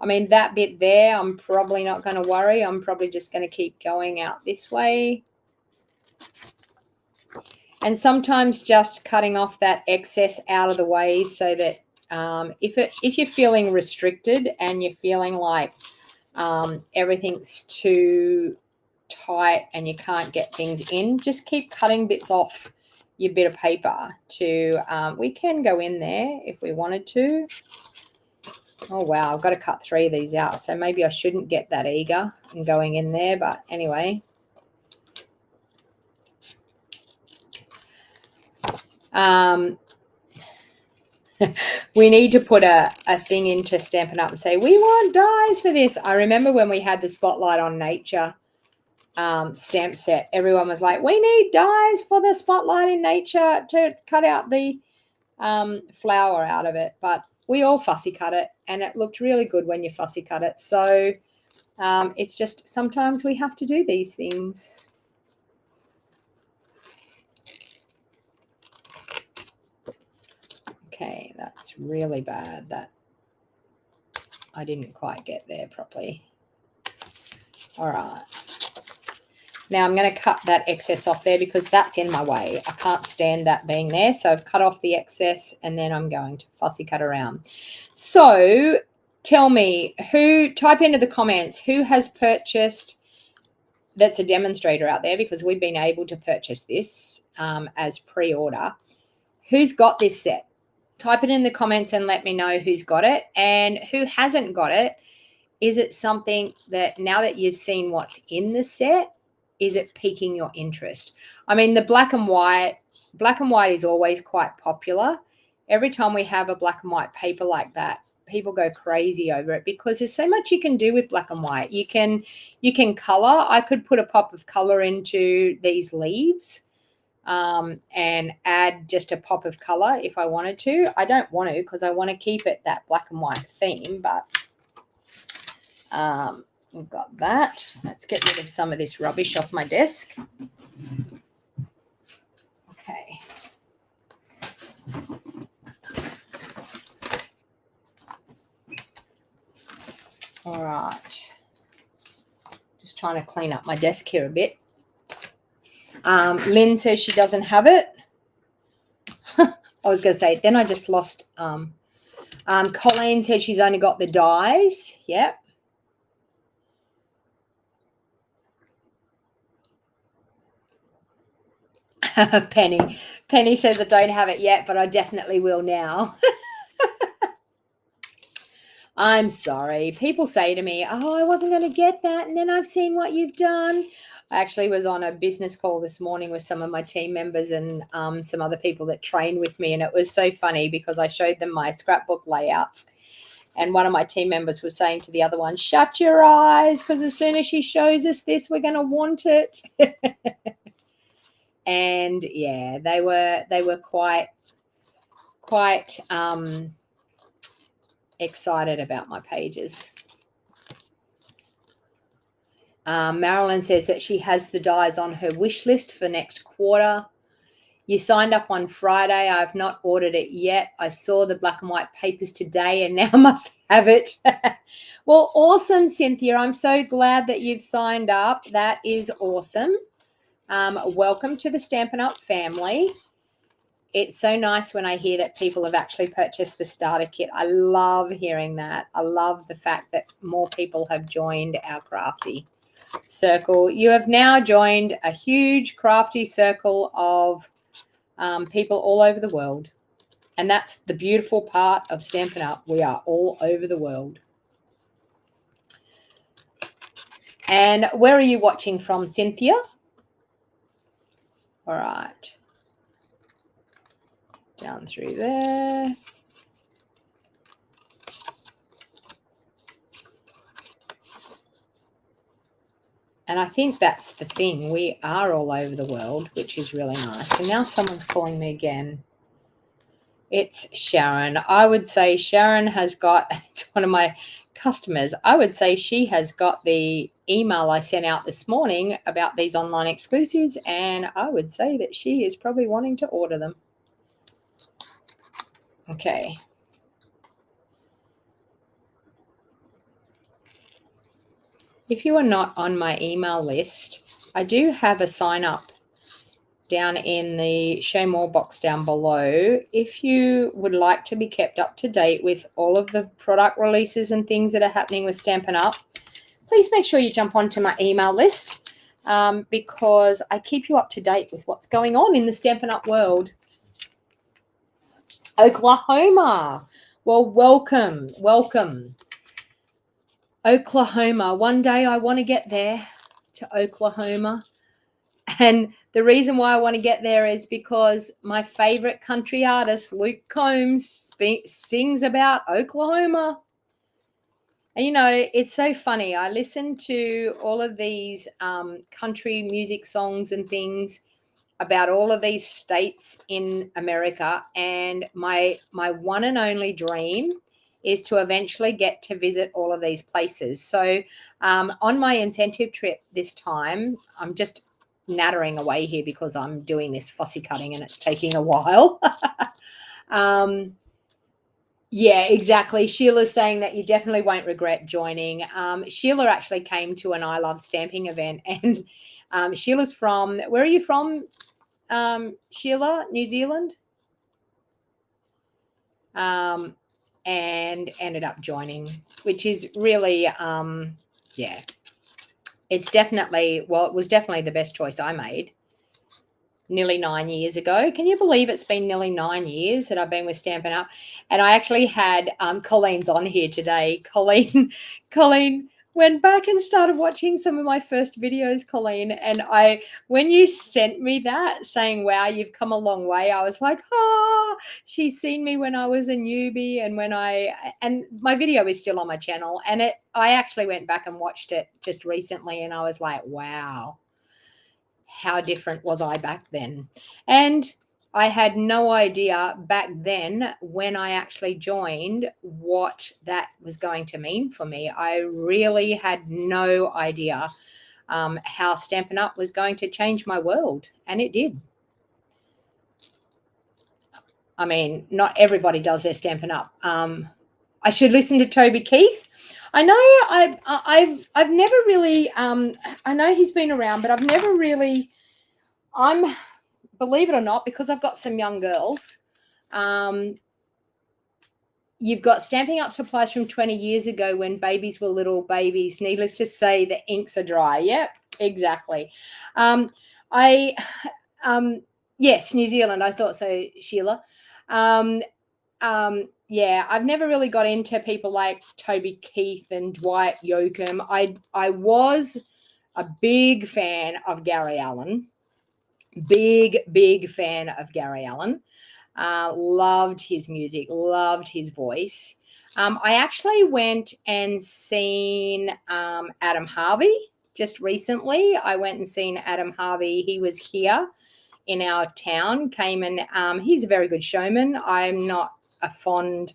Speaker 1: I mean, that bit there, I'm probably not going to worry. I'm probably just going to keep going out this way. And sometimes just cutting off that excess out of the way so that if you're feeling restricted and you're feeling like everything's too tight and you can't get things in, just keep cutting bits off your bit of paper to, we can go in there if we wanted to. Oh, wow, I've got to cut 3 of these out. So maybe I shouldn't get that eager in going in there, but anyway. We need to put a thing into Stampin' Up and say, we want dies for this. I remember when we had the Spotlight on Nature stamp set, everyone was like, we need dies for the Spotlight in Nature to cut out the flower out of it. But we all fussy cut it, and it looked really good when you fussy cut it. So it's just sometimes we have to do these things. Okay, that's really bad. That I didn't quite get there properly. All right. Now I'm going to cut that excess off there because that's in my way. I can't stand that being there. So I've cut off the excess and then I'm going to fussy cut around. So tell me, type into the comments, who has purchased, that's a demonstrator out there, because we've been able to purchase this as pre-order. Who's got this set? Type it in the comments and let me know who's got it. And who hasn't got it, is it something that now that you've seen what's in the set, is it piquing your interest? I mean, the black and white is always quite popular. Every time we have a black and white paper like that, people go crazy over it because there's so much you can do with black and white. You can color. I could put a pop of color into these leaves and add just a pop of color if I wanted to. I don't want to because I want to keep it that black and white theme, but we've got that. Let's get rid of some of this rubbish off my desk. Okay. All right. Just trying to clean up my desk here a bit. Lynn says she doesn't have it. I was going to say, then I just lost. Colleen said she's only got the dies. Yep. Penny says I don't have it yet, but I definitely will now. I'm sorry. People say to me, oh, I wasn't going to get that, and then I've seen what you've done. I actually was on a business call this morning with some of my team members and some other people that train with me, and it was so funny because I showed them my scrapbook layouts, and one of my team members was saying to the other one, shut your eyes, because as soon as she shows us this, we're going to want it. And yeah, they were quite excited about my pages. Marilyn says that she has the dies on her wish list for next quarter. You signed up on Friday. I've not ordered it yet. I saw the black and white papers today and now must have it. Well, awesome, Cynthia. I'm so glad that you've signed up. That is awesome. Welcome to the Stampin' Up family. It's so nice when I hear that people have actually purchased the starter kit. I love hearing that. I love the fact that more people have joined our crafty circle. You have now joined a huge crafty circle of people all over the world. And that's the beautiful part of Stampin' Up. We are all over the world. And where are you watching from, Cynthia? All right. Down through there. And I think that's the thing. We are all over the world, which is really nice. And now someone's calling me again. It's Sharon. I would say Sharon has got, it's one of my customers. I would say she has got the email I sent out this morning about these online exclusives. And I would say that she is probably wanting to order them. Okay. If you are not on my email list, I do have a sign up down in the show more box down below. If you would like to be kept up to date with all of the product releases and things that are happening with Stampin' Up, please make sure you jump onto my email list because I keep you up to date with what's going on in the Stampin' Up world. Oklahoma. Well, welcome. Oklahoma. One day I want to get there to Oklahoma. And the reason why I want to get there is because my favorite country artist, Luke Combs, sings about Oklahoma. And, you know, it's so funny. I listen to all of these country music songs and things about all of these states in America. And my one and only dream is to eventually get to visit all of these places. So on my incentive trip this time, I'm just nattering away here because I'm doing this fussy cutting and it's taking a while. Yeah, exactly. Sheila's saying that you definitely won't regret joining. Sheila actually came to an I Love Stamping event, and Sheila's from, where are you from, Sheila? New Zealand? And ended up joining, which is really, yeah, it's definitely, well, it was definitely the best choice I made. Nearly 9 years ago. Can you believe it's been nearly 9 years that I've been with Stampin' Up? And I actually had Colleen's on here today. Colleen went back and started watching some of my first videos, Colleen. And when you sent me that saying, wow, you've come a long way, I was like, she's seen me when I was a newbie, and and my video is still on my channel. And I actually went back and watched it just recently, and I was like, wow, how different was I back then? And I had no idea back then when I actually joined what that was going to mean for me. I really had no idea how Stampin' Up was going to change my world, and it did. I mean, not everybody does their Stampin' Up. I should listen to Toby Keith. I know I've never really I know he's been around, but I've never really, believe it or not, because I've got some young girls, you've got Stampin' Up supplies from 20 years ago when babies were little babies. Needless to say, the inks are dry. Yep, exactly. I, yes, New Zealand. I thought so, Sheila. Yeah, I've never really got into people like Toby Keith and Dwight Yoakam. I was a big fan of Gary Allen. Big fan of Gary Allen. Loved his music, loved his voice. I actually went and seen Adam Harvey just recently. I went and seen Adam Harvey. He was here in our town, came and he's a very good showman. I'm not a fond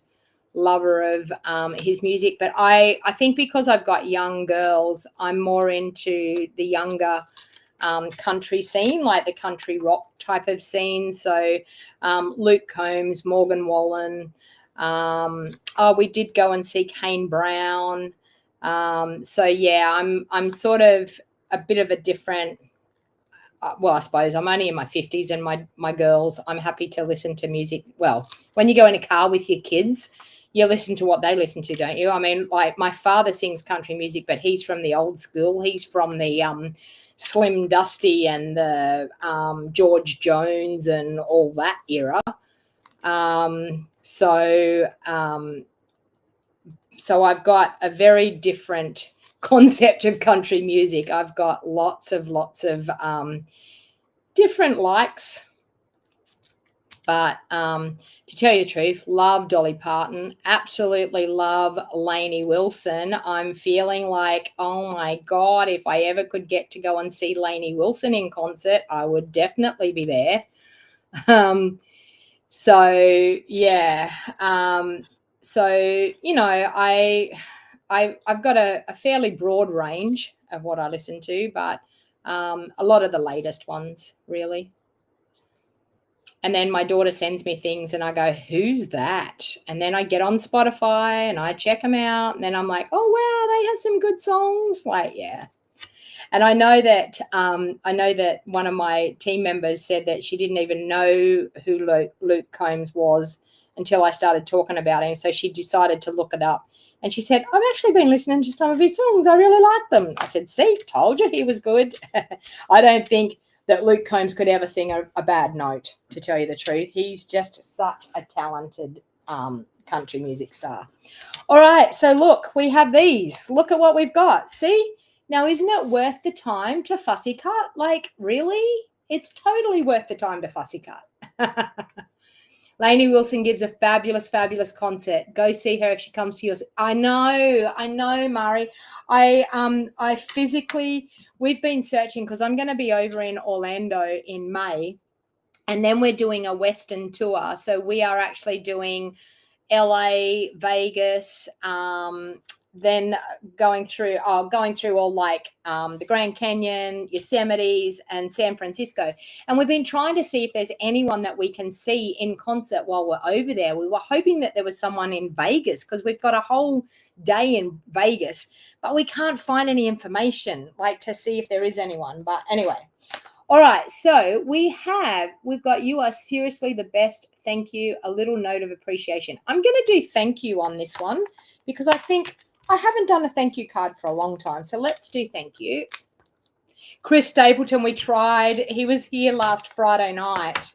Speaker 1: lover of his music, but I think because I've got young girls, I'm more into the younger country scene, like the country rock type of scene. So Luke Combs, Morgan Wallen. We did go and see Kane Brown. So yeah, I'm sort of a bit of a different. Well, I suppose I'm only in my 50s, and my girls, I'm happy to listen to music. Well, when you go in a car with your kids, you listen to what they listen to, don't you? I mean, like my father sings country music, but he's from the old school. He's from the Slim Dusty and the George Jones and all that era. So I've got a very different concept of country music. I've got lots of different likes. But to tell you the truth, love Dolly Parton. Absolutely love Lainey Wilson. I'm feeling like, oh my God, if I ever could get to go and see Lainey Wilson in concert, I would definitely be there. So yeah. So, you know, I've got a fairly broad range of what I listen to, but a lot of the latest ones, really. And then my daughter sends me things and I go, who's that? And then I get on Spotify and I check them out. And then I'm like, oh, wow, they have some good songs. Like, yeah. And I know that one of my team members said that she didn't even know who Luke Combs was until I started talking about him. So she decided to look it up. And she said, I've actually been listening to some of his songs. I really like them. I said, see, told you he was good. I don't think that Luke Combs could ever sing a bad note, to tell you the truth. He's just such a talented country music star. All right, so look, we have these. Look at what we've got. See? Now, isn't it worth the time to fussy cut? Like, really? It's totally worth the time to fussy cut. Lainey Wilson gives a fabulous concert. Go see her if she comes to yours. I know, Mari. I physically, we've been searching because I'm going to be over in Orlando in May, and then we're doing a Western tour. So we are actually doing LA, Vegas, then going through all like the Grand Canyon, Yosemite's, and San Francisco. And we've been trying to see if there's anyone that we can see in concert while we're over there. We were hoping that there was someone in Vegas because we've got a whole day in Vegas, but we can't find any information like to see if there is anyone. But anyway. All right, so we've got "You are seriously the best. Thank you. A little note of appreciation." I'm going to do thank you on this one because I think I haven't done a thank you card for a long time. So let's do thank you. Chris Stapleton, we tried. He was here last Friday night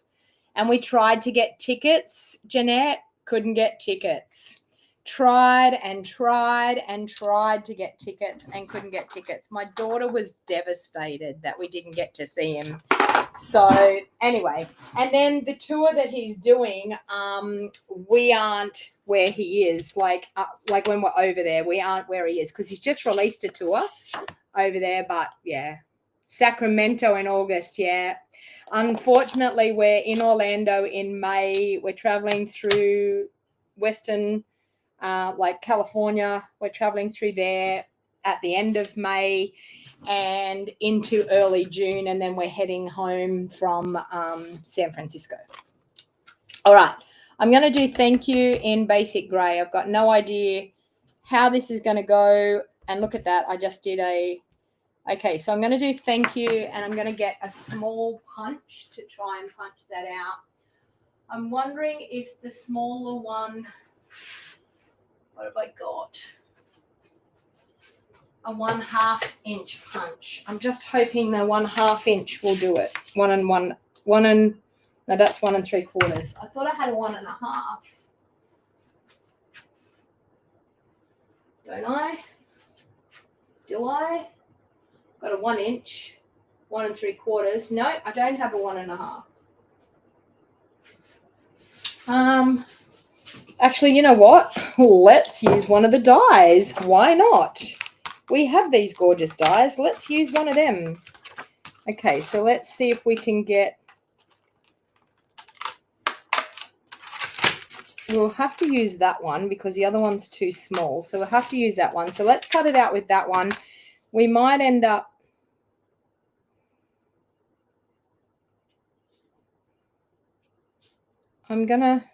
Speaker 1: and we tried to get tickets. Jeanette couldn't get tickets. Tried and tried and tried to get tickets and couldn't get tickets. My daughter was devastated that we didn't get to see him. So anyway, and then the tour that he's doing, we aren't where he is. Like when we're over there, we aren't where he is because he's just released a tour over there. But yeah, Sacramento in August. Yeah, unfortunately, we're in Orlando in May. We're traveling through Western. Like California, we're traveling through there at the end of May and into early June, and then we're heading home from San Francisco. All right, I'm going to do thank you in basic gray. I've got no idea how this is going to go, and look at that, I just did okay, so I'm going to do thank you, and I'm going to get a small punch to try and punch that out. I'm wondering if the smaller one, what have I got? A 1/2 inch punch. I'm just hoping the 1/2 inch will do it. No, that's 1 3/4. I thought I had a 1.5. Don't I? Do I? Got a 1 inch, 1 3/4. No, I don't have a 1.5. Actually, you know what? Let's use one of the dies. Why not? We have these gorgeous dies. Let's use one of them. Okay, so let's see if we can get... We'll have to use that one because the other one's too small. So we'll have to use that one. So let's cut it out with that one. We might end up... I'm gonna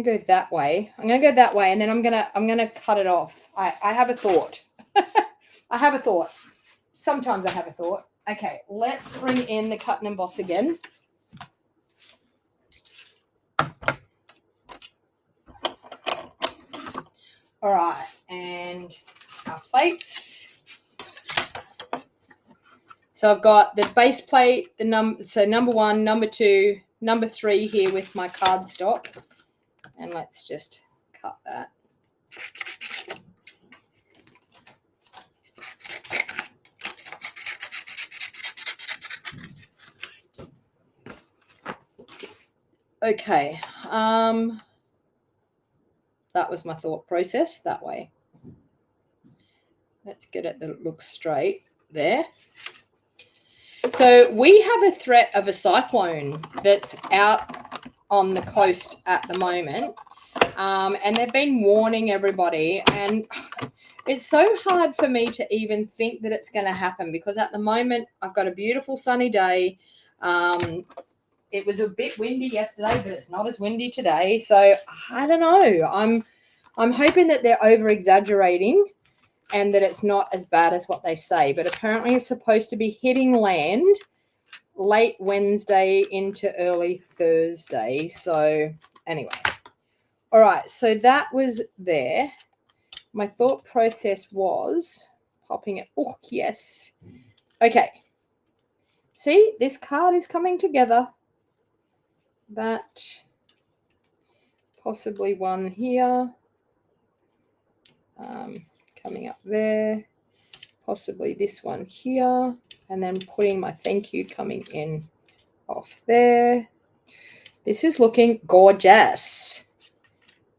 Speaker 1: go that way. I'm gonna go that way, and then I'm gonna cut it off. I have a thought. I have a thought. Sometimes I have a thought. Okay, let's bring in the cut and emboss again. All right, and our plates. So I've got the base plate, number 1, number 2, number 3 here with my cardstock. And let's just cut that. Okay. That was my thought process that way. Let's get it that it looks straight there. So we have a threat of a cyclone that's out on the coast at the moment. And they've been warning everybody, and it's so hard for me to even think that it's going to happen because at the moment I've got a beautiful sunny day. It was a bit windy yesterday, but it's not as windy today. So I don't know. I'm hoping that they're over exaggerating and that it's not as bad as what they say. But apparently it's supposed to be hitting land late Wednesday into early Thursday. So anyway. All right, so that was there. My thought process was popping it. Oh, yes. Okay. See, this card is coming together. That, possibly one here. Coming up there. Possibly this one here. And then putting my thank you coming in off there. This is looking gorgeous.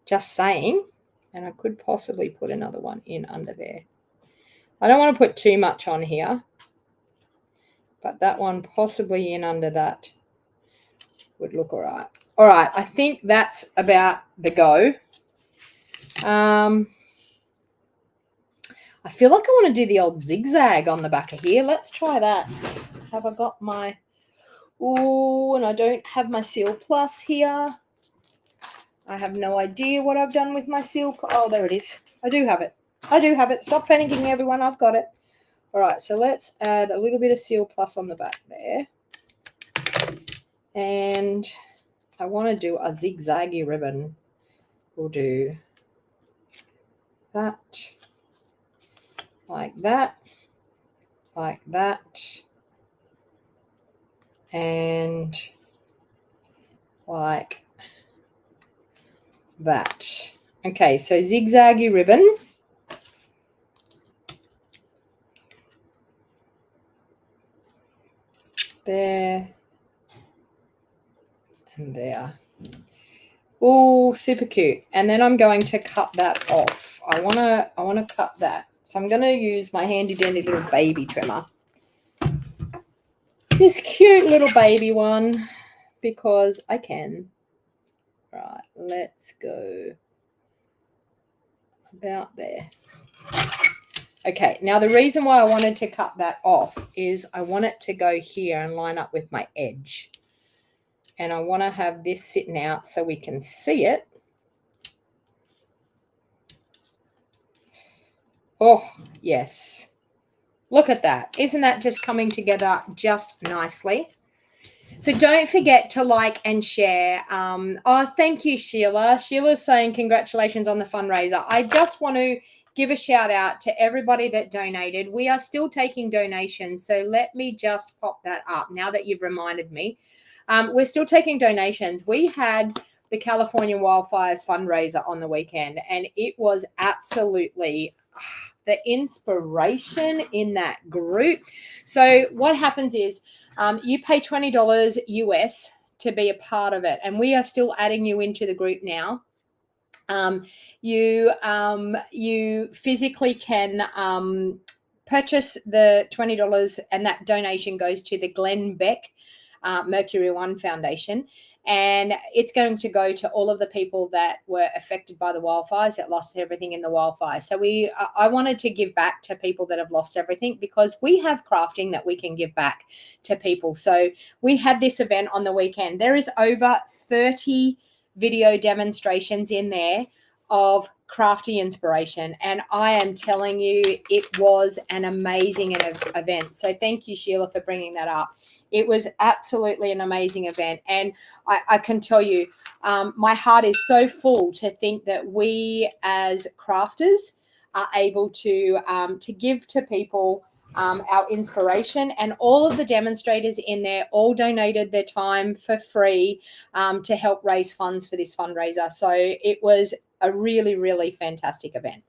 Speaker 1: Just saying. And I could possibly put another one in under there. I don't want to put too much on here. But that one possibly in under that would look all right. All right, I think that's about the go. I feel like I want to do the old zigzag on the back of here. Let's try that. Have I got my... Oh, and I don't have my Seal Plus here. I have no idea what I've done with my Seal Plus. Oh, there it is. I do have it. I do have it. Stop panicking, everyone. I've got it. All right, so let's add a little bit of Seal Plus on the back there. And I want to do a zigzaggy ribbon. We'll do that, like that, like that, and like that. Okay, so zigzaggy ribbon. There and there. Oh, super cute. And then I'm going to cut that off. I wanna cut that. So I'm gonna use my handy dandy little baby trimmer. This cute little baby one, because I can. Right, let's go about there. Okay, now the reason why I wanted to cut that off is I want it to go here and line up with my edge. And I want to have this sitting out so we can see it. Oh, yes. Look at that. Isn't that just coming together just nicely? So don't forget to like and share. Oh, thank you, Sheila. Sheila's saying congratulations on the fundraiser. I just want to give a shout out to everybody that donated. We are still taking donations, so let me just pop that up now that you've reminded me. We're still taking donations. We had the California wildfires fundraiser on the weekend, and it was absolutely the inspiration in that group. So what happens is you pay $20 US to be a part of it, and we are still adding you into the group now. You physically can purchase the $20, and that donation goes to the Glenn Beck Mercury One Foundation, and it's going to go to all of the people that were affected by the wildfires, that lost everything in the wildfire. So I wanted to give back to people that have lost everything, because we have crafting that we can give back to people. So we had this event on the weekend. There is over 30 video demonstrations in there of crafty inspiration, and I am telling you, it was an amazing event. So thank you, Sheila, for bringing that up. It was absolutely an amazing event, and I can tell you, my heart is so full to think that we as crafters are able to give to people our inspiration. And all of the demonstrators in there all donated their time for free to help raise funds for this fundraiser. So it was a really, really fantastic event.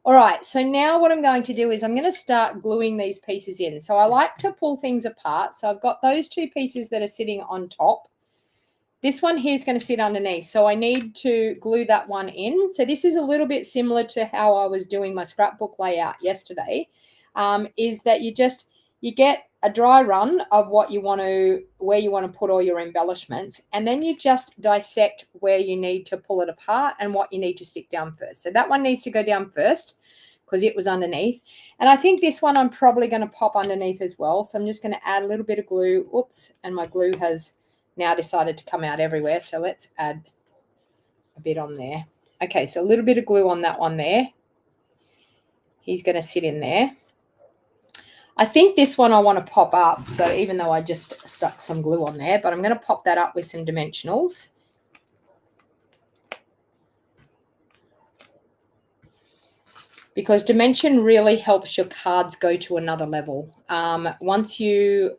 Speaker 1: All right, so now what I'm going to do is I'm going to start gluing these pieces in. So I like to pull things apart. So I've got those two pieces that are sitting on top. This one here is going to sit underneath. So I need to glue that one in. So this is a little bit similar to how I was doing my scrapbook layout yesterday, is that you get a dry run of where you want to put all your embellishments, and then you just dissect where you need to pull it apart and what you need to stick down first. So that one needs to go down first because it was underneath. And I think this one I'm probably going to pop underneath as well. So I'm just going to add a little bit of glue. Oops, and my glue has now decided to come out everywhere. So let's add a bit on there. Okay, so a little bit of glue on that one there. He's going to sit in there. I think this one I want to pop up, so even though I just stuck some glue on there, but I'm going to pop that up with some dimensionals. Because dimension really helps your cards go to another level. Once you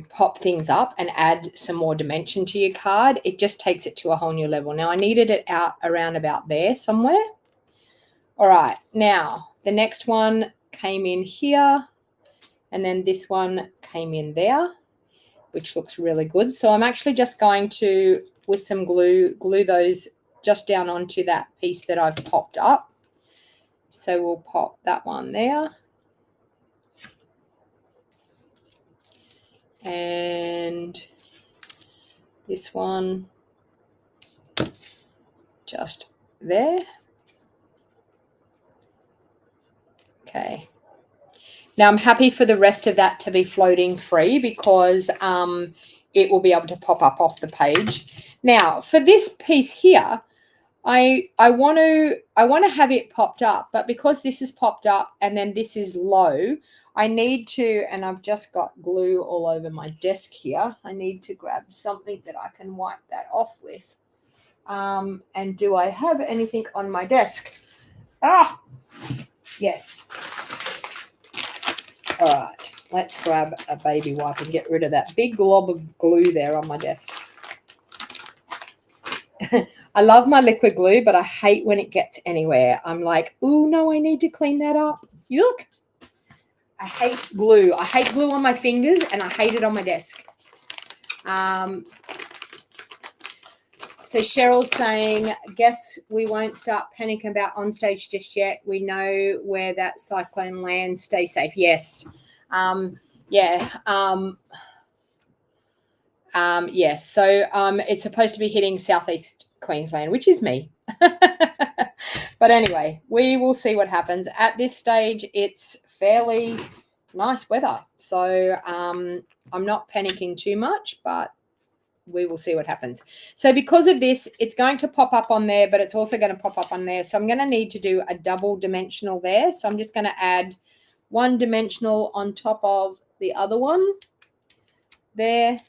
Speaker 1: pop things up and add some more dimension to your card, it just takes it to a whole new level. Now I needed it out around about there somewhere. All right, now the next one came in here, and then this one came in there, which looks really good. So I'm actually just going to, with some glue those just down onto that piece that I've popped up. So we'll pop that one there. And this one. just there. Okay. Now I'm happy for the rest of that to be floating free because it will be able to pop up off the page. Now for this piece here, I want to have it popped up, but because this is popped up and then this is low, I need to, and I've just got glue all over my desk here. I need to grab something that I can wipe that off with. And do I have anything on my desk? Ah, yes. All right, let's grab a baby wipe and get rid of that big glob of glue there on my desk. I love my liquid glue, but I hate when it gets anywhere. I'm like, oh, no, I need to clean that up. Yuck. I hate glue. I hate glue on my fingers, and I hate it on my desk. So Cheryl's saying, guess we won't start panicking about on stage just yet. We know where that cyclone lands. Stay safe. Yes. Yeah. Yes. So it's supposed to be hitting southeast Queensland, which is me. But anyway, we will see what happens. At this stage, it's fairly nice weather. So I'm not panicking too much, but we will see what happens. So because of this, it's going to pop up on there, but it's also going to pop up on there. So I'm going to need to do a double dimensional there. So I'm just going to add one dimensional on top of the other one there.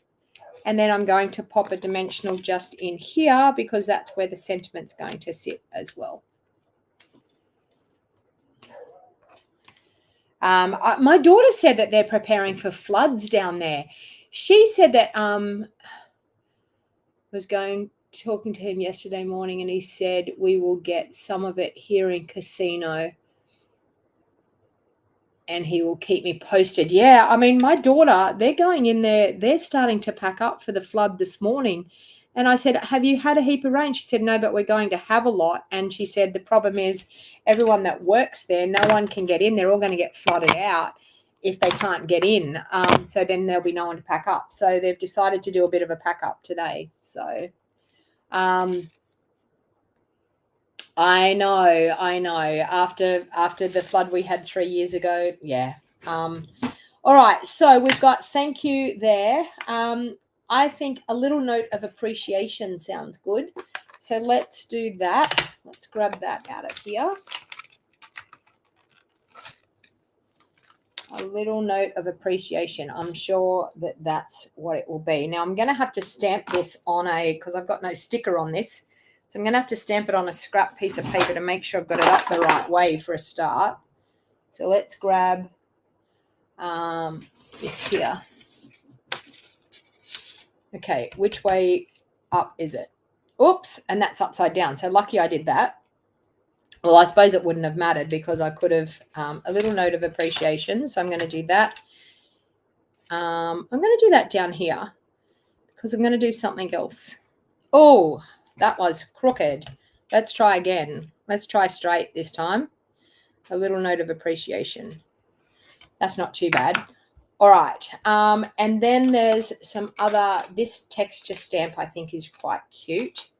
Speaker 1: And then I'm going to pop a dimensional just in here because that's where the sentiment's going to sit as well. My daughter said that they're preparing for floods down there. She said that was talking to him yesterday morning, and he said we will get some of it here in Casino, and he will keep me posted. Yeah, I mean, my daughter, they're going in there. They're starting to pack up for the flood this morning. And I said, have you had a heap of rain? She said, no, but we're going to have a lot. And she said, the problem is everyone that works there, no one can get in. They're all going to get flooded out if they can't get in. So then there'll be no one to pack up. So they've decided to do a bit of a pack up today. So I know. After the flood we had 3 years ago, yeah. All right, so we've got thank you there. I think a little note of appreciation sounds good. So let's do that. Let's grab that out of here. A little note of appreciation. I'm sure that that's what it will be. Now I'm going to have to stamp this on because I've got no sticker on this. So I'm going to have to stamp it on a scrap piece of paper to make sure I've got it up the right way for a start. So let's grab this here. Okay, which way up is it? Oops, and that's upside down. So lucky I did that. Well, I suppose it wouldn't have mattered because I could have a little note of appreciation. So I'm going to do that. I'm going to do that down here because I'm going to do something else. Oh, that was crooked. Let's try again. Let's try straight this time. A little note of appreciation. That's not too bad. All right. And then there's some other, this texture stamp I think is quite cute.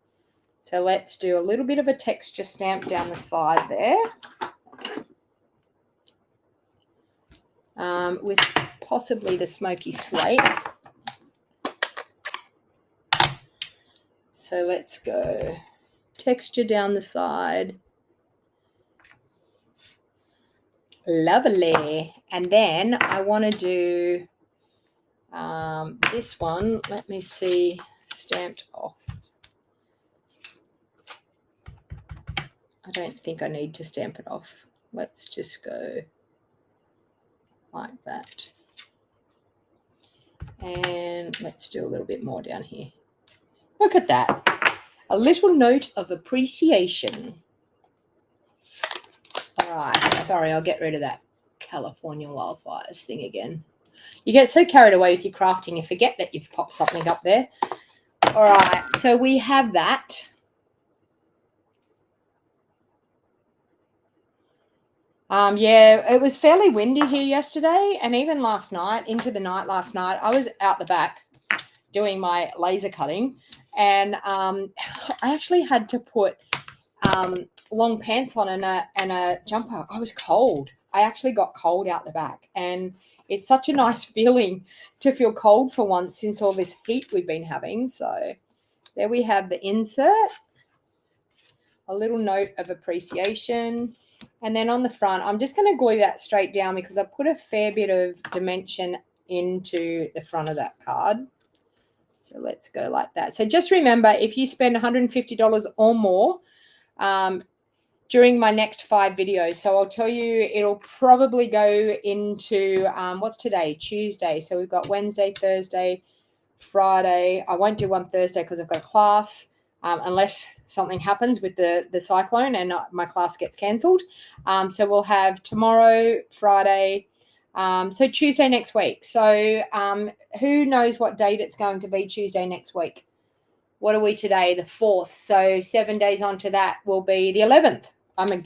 Speaker 1: So let's do a little bit of a texture stamp down the side there. With possibly the smoky slate. So let's go texture down the side. Lovely. And then I want to do this one. Let me see, stamped off. I don't think I need to stamp it off. Let's just go like that. And let's do a little bit more down here. Look at that. A little note of appreciation. All right. Sorry, I'll get rid of that California wildfires thing again. You get so carried away with your crafting, you forget that you've popped something up there. All right. So we have that. Yeah, it was fairly windy here yesterday, and even last night, into the night last night, I was out the back doing my laser cutting, and I actually had to put long pants on and a jumper. I was cold. I actually got cold out the back, and it's such a nice feeling to feel cold for once since all this heat we've been having. So there we have the insert, a little note of appreciation. And then on the front, I'm just going to glue that straight down because I put a fair bit of dimension into the front of that card. So let's go like that. So just remember, if you spend $150 or more during my next 5 videos, so I'll tell you, it'll probably go into, what's today? Tuesday. So we've got Wednesday, Thursday, Friday. I won't do one Thursday because I've got a class, unless something happens with the cyclone and my class gets cancelled. So we'll have tomorrow, Friday, so Tuesday next week. So who knows what date it's going to be Tuesday next week? What are we today? The 4th. So 7 days onto that will be the 11th.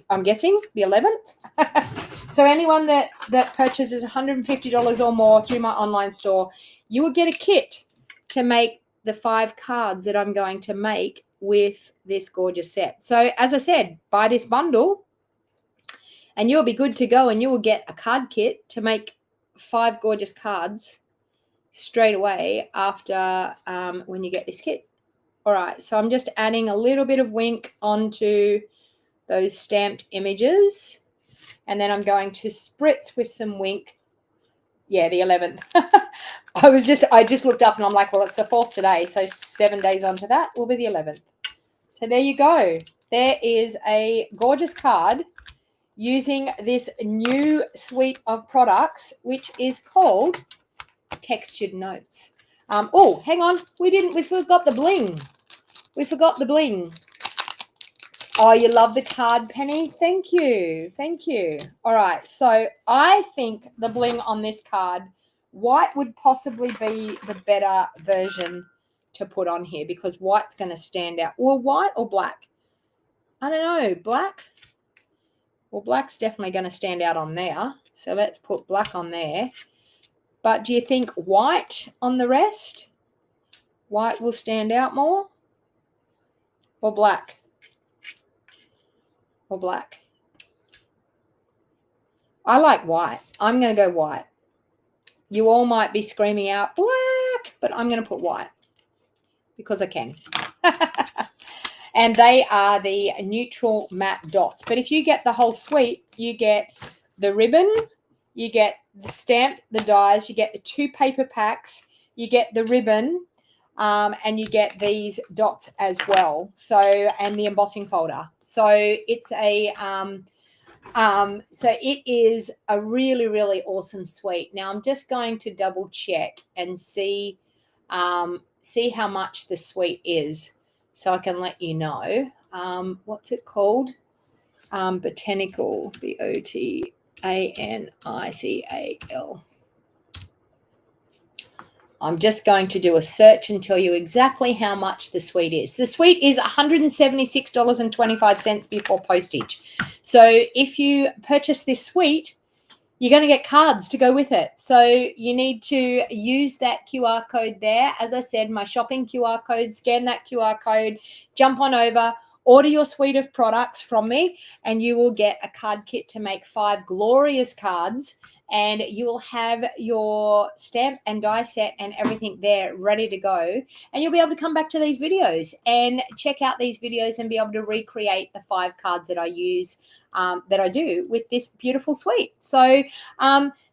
Speaker 1: I'm guessing the 11th. So anyone that purchases $150 or more through my online store, you will get a kit to make the 5 cards that I'm going to make with this gorgeous set. So as I said, buy this bundle and you'll be good to go, and you will get a card kit to make 5 gorgeous cards straight away after when you get this kit. All right, so I'm just adding a little bit of wink onto those stamped images, and then I'm going to spritz with some wink. Yeah, the 11th. I just looked up and I'm like, well, it's the 4th today, so 7 days onto that will be the 11th. So there you go. There is a gorgeous card using this new suite of products, which is called Textured Notes. Oh, hang on. We forgot the bling. We forgot the bling. Oh, you love the card, Penny? Thank you. Thank you. All right. So I think the bling on this card, white would possibly be the better version to put on here because white's going to stand out. Well, white or black? I don't know. Black? Well, black's definitely going to stand out on there. So let's put black on there. But do you think white on the rest? White will stand out more? Or black? Or black? I like white. I'm going to go white. You all might be screaming out black, but I'm going to put white because I can. And they are the neutral matte dots. But if you get the whole suite, you get the ribbon, you get the stamp, the dies, you get the 2 paper packs, you get the ribbon, and you get these dots as well. So, and the embossing folder. So it's a so it is a really, really awesome suite. Now I'm just going to double check and see how much the suite is, so I can let you know. What's it called? Botanical, Botanical. I'm just going to do a search and tell you exactly how much the suite is. The suite is $176.25 before postage. So if you purchase this suite, you're going to get cards to go with it. So you need to use that QR code there. As I said, my shopping QR code, scan that QR code, jump on over, order your suite of products from me, and you will get a card kit to make 5 glorious cards. And you will have your stamp and die set and everything there ready to go. And you'll be able to come back to these videos and check out these videos and be able to recreate the 5 cards that I use, that I do with this beautiful suite. So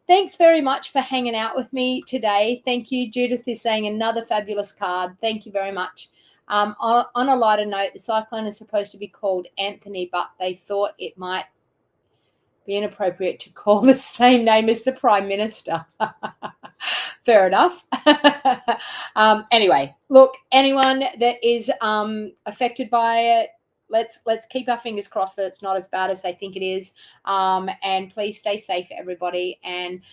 Speaker 1: thanks very much for hanging out with me today. Thank you. Judith is saying another fabulous card. Thank you very much. On a lighter note, the cyclone is supposed to be called Anthony, but they thought it might be inappropriate to call the same name as the Prime Minister. Fair enough. Anyway, look, anyone that is affected by it, let's keep our fingers crossed that it's not as bad as they think it is. And please stay safe, everybody. And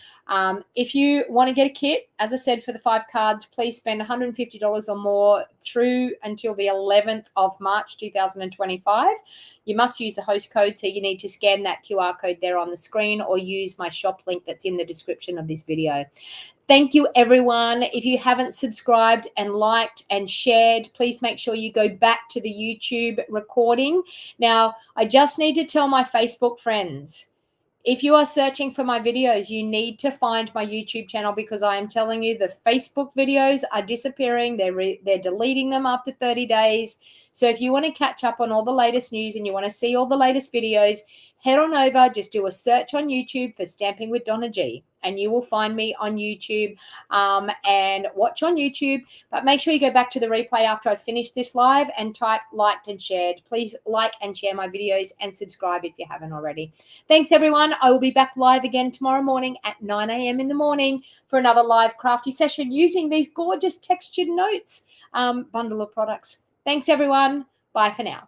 Speaker 1: if you want to get a kit, as I said, for the 5 cards, please spend $150 or more through until the 11th of March 2025. You must use the host code, so you need to scan that QR code there on the screen or use my shop link that's in the description of this video. Thank you, everyone. If you haven't subscribed and liked and shared, please make sure you go back to the YouTube recording. Now, I just need to tell my Facebook friends, if you are searching for my videos, you need to find my YouTube channel, because I am telling you the Facebook videos are disappearing. They're deleting them after 30 days. So if you want to catch up on all the latest news and you want to see all the latest videos, head on over, just do a search on YouTube for Stamping with DonnaG, and you will find me on YouTube, and watch on YouTube. But make sure you go back to the replay after I finish this live and type liked and shared. Please like and share my videos and subscribe if you haven't already. Thanks, everyone. I will be back live again tomorrow morning at 9 a.m. in the morning for another live crafty session using these gorgeous textured notes bundle of products. Thanks, everyone. Bye for now.